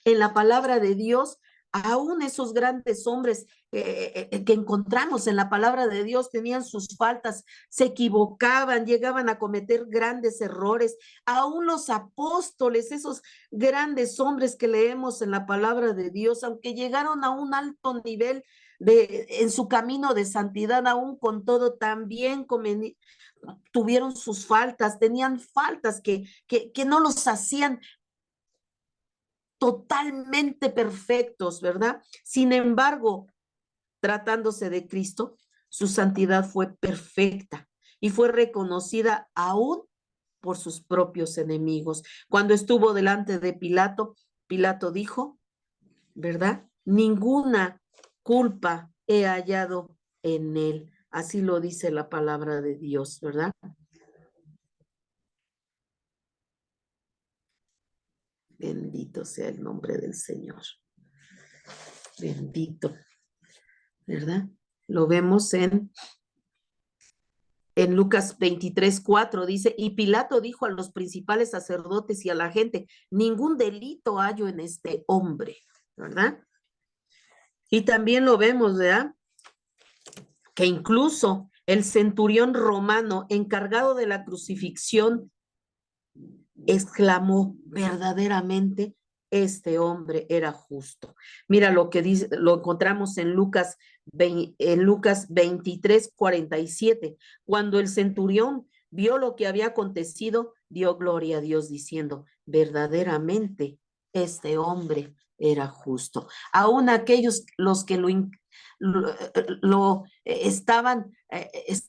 en la palabra de Dios, aún esos grandes hombres que encontramos en la palabra de Dios tenían sus faltas, se equivocaban, llegaban a cometer grandes errores. Aún los apóstoles, esos grandes hombres que leemos en la palabra de Dios, aunque llegaron a un alto nivel en su camino de santidad, aún con todo, también tuvieron sus faltas, tenían faltas que no los hacían totalmente perfectos, ¿verdad? Sin embargo, tratándose de Cristo, su santidad fue perfecta y fue reconocida aún por sus propios enemigos. Cuando estuvo delante de Pilato, Pilato dijo, ¿verdad? Ninguna culpa he hallado en él. Así lo dice la palabra de Dios, ¿verdad? Bendito sea el nombre del Señor. Bendito, ¿verdad? Lo vemos en Lucas 23:4, dice, y Pilato dijo a los principales sacerdotes y a la gente, ningún delito hallo en este hombre, ¿verdad? Y también lo vemos, ¿verdad? Que incluso el centurión romano encargado de la crucifixión exclamó, verdaderamente este hombre era justo. Mira lo que dice, lo encontramos en Lucas 23:47. Cuando el centurión vio lo que había acontecido, dio gloria a Dios diciendo, verdaderamente este hombre era justo. Aún aquellos los que lo estaban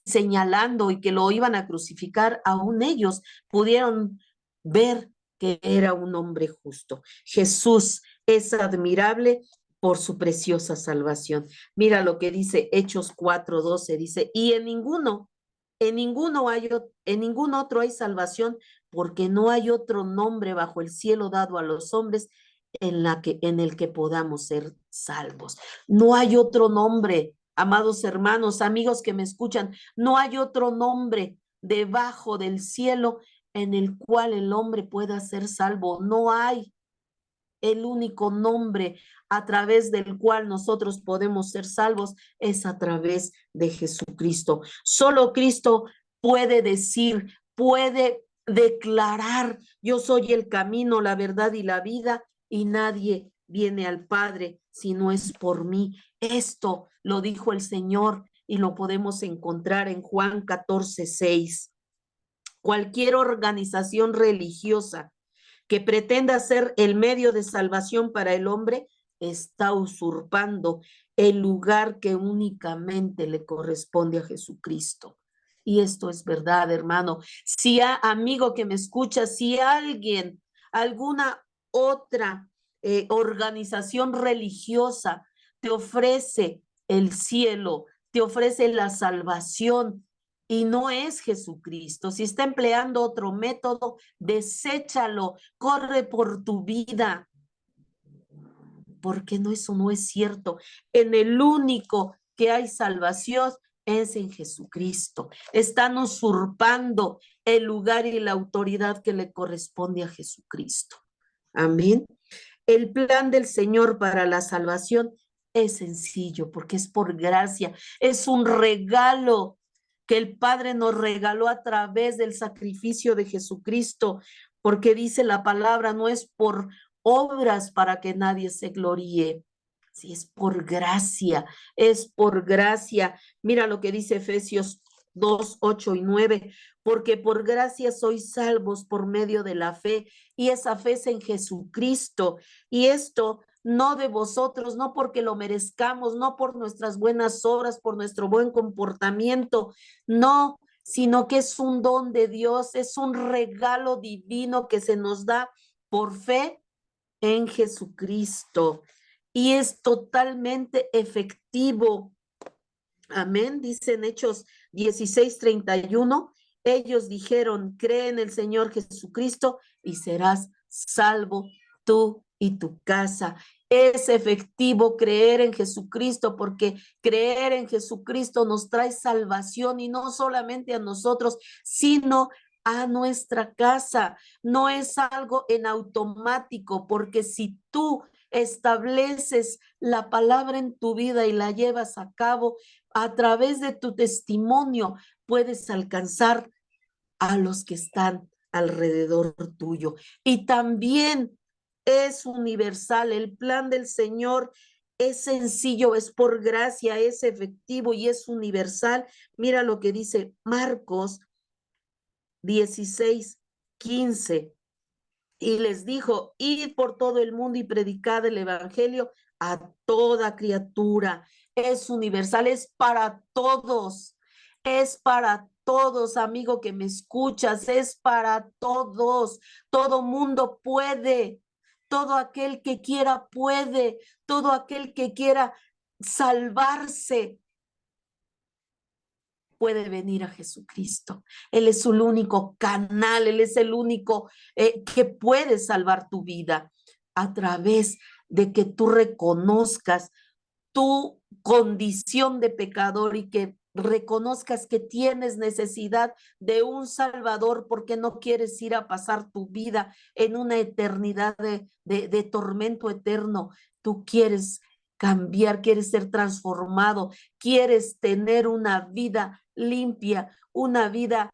señalando y que lo iban a crucificar, aún ellos pudieron ver que era un hombre justo. Jesús es admirable por su preciosa salvación. Mira lo que dice Hechos 4:12, dice, y en ningún otro hay salvación, porque no hay otro nombre bajo el cielo dado a los hombres en el que podamos ser salvos. No hay otro nombre, amados hermanos, amigos que me escuchan, no hay otro nombre debajo del cielo en el cual el hombre pueda ser salvo. No hay. El único nombre a través del cual nosotros podemos ser salvos es a través de Jesucristo. Solo Cristo puede decir, puede declarar, yo soy el camino, la verdad y la vida, y nadie viene al Padre si no es por mí. Esto lo dijo el Señor y lo podemos encontrar en Juan 14:6. Cualquier organización religiosa que pretenda ser el medio de salvación para el hombre, está usurpando el lugar que únicamente le corresponde a Jesucristo. Y esto es verdad, hermano. Si amigo que me escucha, si alguien, alguna otra organización religiosa te ofrece el cielo, te ofrece la salvación, y no es Jesucristo, si está empleando otro método, deséchalo, corre por tu vida, porque eso no es cierto. En el único que hay salvación es en Jesucristo. Están usurpando el lugar y la autoridad que le corresponde a Jesucristo. Amén. El plan del Señor para la salvación es sencillo porque es por gracia, es un regalo que el Padre nos regaló a través del sacrificio de Jesucristo, porque dice la palabra, no es por obras para que nadie se gloríe. Sí, es por gracia, es por gracia. Mira lo que dice Efesios 2:8 y 9, porque por gracia sois salvos por medio de la fe, y esa fe es en Jesucristo, y esto no de vosotros, no porque lo merezcamos, no por nuestras buenas obras, por nuestro buen comportamiento, no, sino que es un don de Dios, es un regalo divino que se nos da por fe en Jesucristo, y es totalmente efectivo. Amén, dice en Hechos 16:31, ellos dijeron, cree en el Señor Jesucristo y serás salvo tú y tu casa. Es efectivo creer en Jesucristo, porque creer en Jesucristo nos trae salvación, y no solamente a nosotros, sino a nuestra casa. No es algo en automático, porque si tú estableces la palabra en tu vida y la llevas a cabo, a través de tu testimonio puedes alcanzar a los que están alrededor tuyo. Y también es universal. El plan del Señor es sencillo, es por gracia, es efectivo y es universal. Mira lo que dice Marcos 16:15. Y les dijo, id por todo el mundo y predicad el evangelio a toda criatura. Es universal, es para todos, amigo que me escuchas, es para todos. Todo mundo puede, todo aquel que quiera puede, todo aquel que quiera salvarse puede venir a Jesucristo. Él es el único canal, Él es el único que puede salvar tu vida a través de que tú reconozcas tu condición de pecador y que reconozcas que tienes necesidad de un Salvador, porque no quieres ir a pasar tu vida en una eternidad de tormento eterno. Tú quieres cambiar, quieres ser transformado, quieres tener una vida limpia, una vida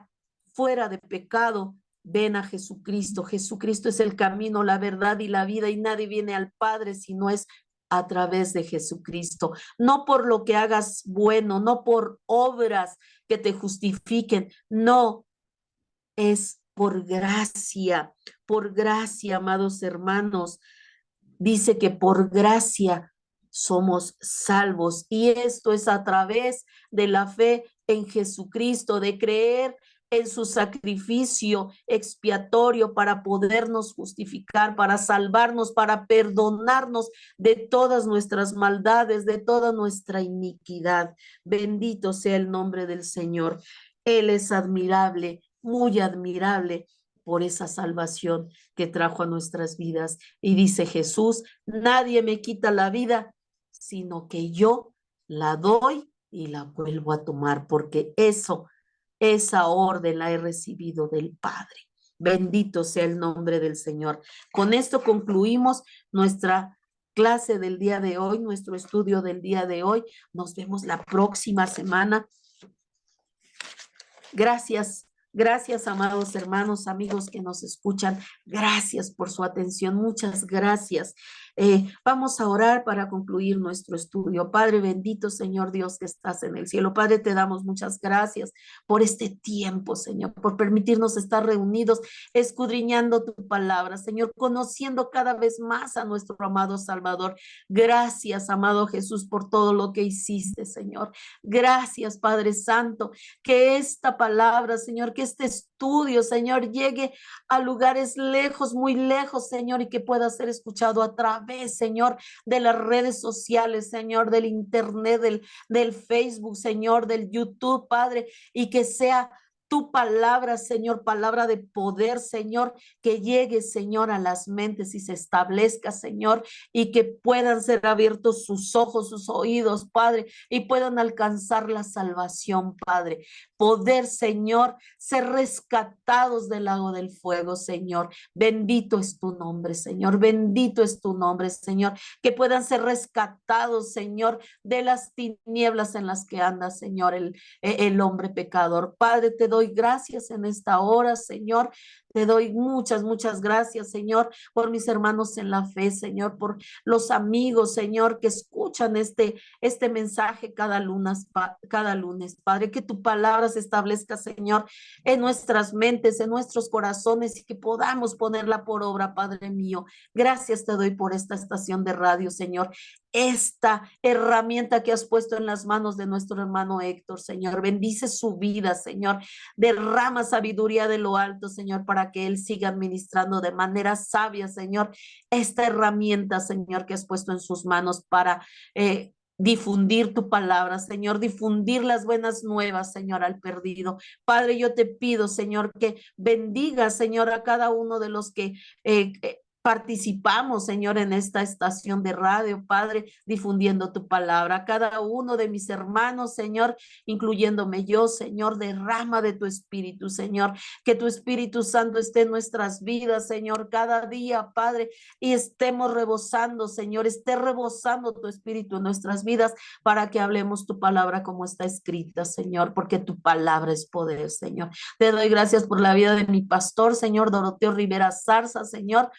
fuera de pecado. Ven a Jesucristo. Jesucristo es el camino, la verdad y la vida, y nadie viene al Padre si no es a través de Jesucristo. No por lo que hagas bueno, no por obras que te justifiquen, no, es por gracia, amados hermanos. Dice que por gracia somos salvos, y esto es a través de la fe en Jesucristo, de creer en su sacrificio expiatorio para podernos justificar, para salvarnos, para perdonarnos de todas nuestras maldades, de toda nuestra iniquidad. Bendito sea el nombre del Señor. Él es admirable, muy admirable por esa salvación que trajo a nuestras vidas. Y dice Jesús, nadie me quita la vida, sino que yo la doy y la vuelvo a tomar, porque esa orden la he recibido del Padre. Bendito sea el nombre del Señor. Con esto concluimos nuestra clase del día de hoy, nuestro estudio del día de hoy. Nos vemos la próxima semana. Gracias. Gracias, amados hermanos, amigos que nos escuchan. Gracias por su atención. Muchas gracias. Vamos a orar para concluir nuestro estudio. Padre bendito, Señor Dios que estás en el cielo. Padre, te damos muchas gracias por este tiempo, Señor, por permitirnos estar reunidos, escudriñando tu palabra, Señor, conociendo cada vez más a nuestro amado Salvador. Gracias, amado Jesús, por todo lo que hiciste, Señor. Gracias, Padre Santo, que esta palabra, Señor, que este estudio, Señor, llegue a lugares lejos, muy lejos, Señor, y que pueda ser escuchado a través, Señor, de las redes sociales, Señor, del internet, del Facebook, Señor, del YouTube, Padre, y que sea tu palabra, Señor, palabra de poder, Señor, que llegue, Señor, a las mentes y se establezca, Señor, y que puedan ser abiertos sus ojos, sus oídos, Padre, y puedan alcanzar la salvación, Padre. Poder, Señor, ser rescatados del lago del fuego, Señor. Bendito es tu nombre, Señor. Bendito es tu nombre, Señor. Que puedan ser rescatados, Señor, de las tinieblas en las que anda, Señor, el hombre pecador. Padre, te doy gracias en esta hora, Señor. Te doy muchas, muchas gracias, Señor, por mis hermanos en la fe, Señor, por los amigos, Señor, que escuchan este mensaje cada lunes, Padre, que tu palabra se establezca, Señor, en nuestras mentes, en nuestros corazones y que podamos ponerla por obra, Padre mío. Gracias te doy por esta estación de radio, Señor, esta herramienta que has puesto en las manos de nuestro hermano Héctor, Señor. Bendice su vida, Señor. Derrama sabiduría de lo alto, Señor, para que él siga administrando de manera sabia, Señor, esta herramienta, Señor, que has puesto en sus manos para difundir tu palabra, Señor, difundir las buenas nuevas, Señor, al perdido. Padre, yo te pido, Señor, que bendiga, Señor, a cada uno de los que participamos, Señor, en esta estación de radio, Padre, difundiendo tu palabra. Cada uno de mis hermanos, Señor, incluyéndome yo, Señor, derrama de tu espíritu, Señor, que tu Espíritu Santo esté en nuestras vidas, Señor, cada día, Padre, y estemos rebosando, Señor, esté rebosando tu espíritu en nuestras vidas para que hablemos tu palabra como está escrita, Señor, porque tu palabra es poder, Señor. Te doy gracias por la vida de mi pastor, Señor, Doroteo Rivera Zarza, Señor.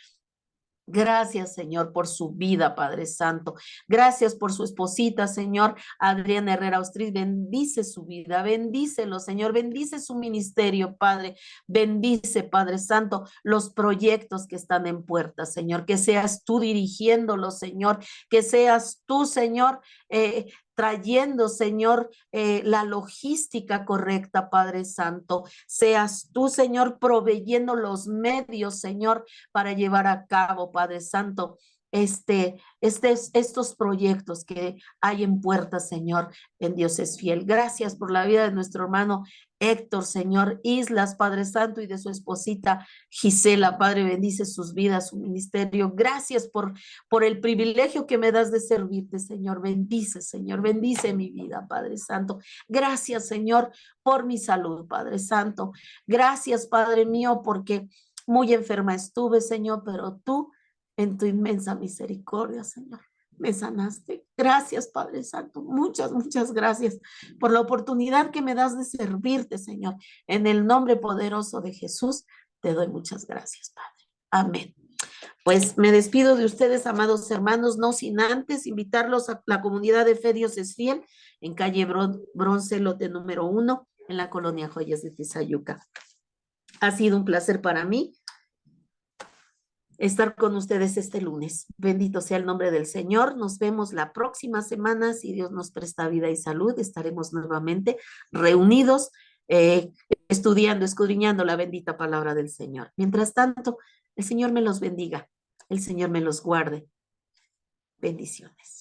Gracias, Señor, por su vida, Padre Santo. Gracias por su esposita, Señor, Adriana Herrera Austriz. Bendice su vida, bendícelo, Señor. Bendice su ministerio, Padre. Bendice, Padre Santo, los proyectos que están en puerta, Señor. Que seas tú dirigiéndolos, Señor. Que seas tú, Señor, trayendo, Señor, la logística correcta, Padre Santo. Seas tú, Señor, proveyendo los medios, Señor, para llevar a cabo, Padre Santo, estos proyectos que hay en puerta, Señor, en Dios es fiel. Gracias por la vida de nuestro hermano Héctor, Señor, Islas, Padre Santo, y de su esposita Gisela, Padre, bendice sus vidas, su ministerio. Gracias por el privilegio que me das de servirte, Señor. Bendice, Señor, bendice mi vida, Padre Santo. Gracias, Señor, por mi salud, Padre Santo. Gracias, Padre mío, porque muy enferma estuve, Señor, pero tú, en tu inmensa misericordia, Señor, me sanaste. Gracias, Padre Santo. Muchas, muchas gracias por la oportunidad que me das de servirte, Señor. En el nombre poderoso de Jesús, te doy muchas gracias, Padre. Amén. Pues me despido de ustedes, amados hermanos, no sin antes invitarlos a la comunidad de Fe Dios es Fiel, en calle Bronce, lote número 1, en la colonia Joyas de Tizayuca. Ha sido un placer para mí estar con ustedes este lunes. Bendito sea el nombre del Señor. Nos vemos la próxima semana. Si Dios nos presta vida y salud, estaremos nuevamente reunidos eh, estudiando, escudriñando la bendita palabra del Señor. Mientras tanto, el Señor me los bendiga, el Señor me los guarde. Bendiciones.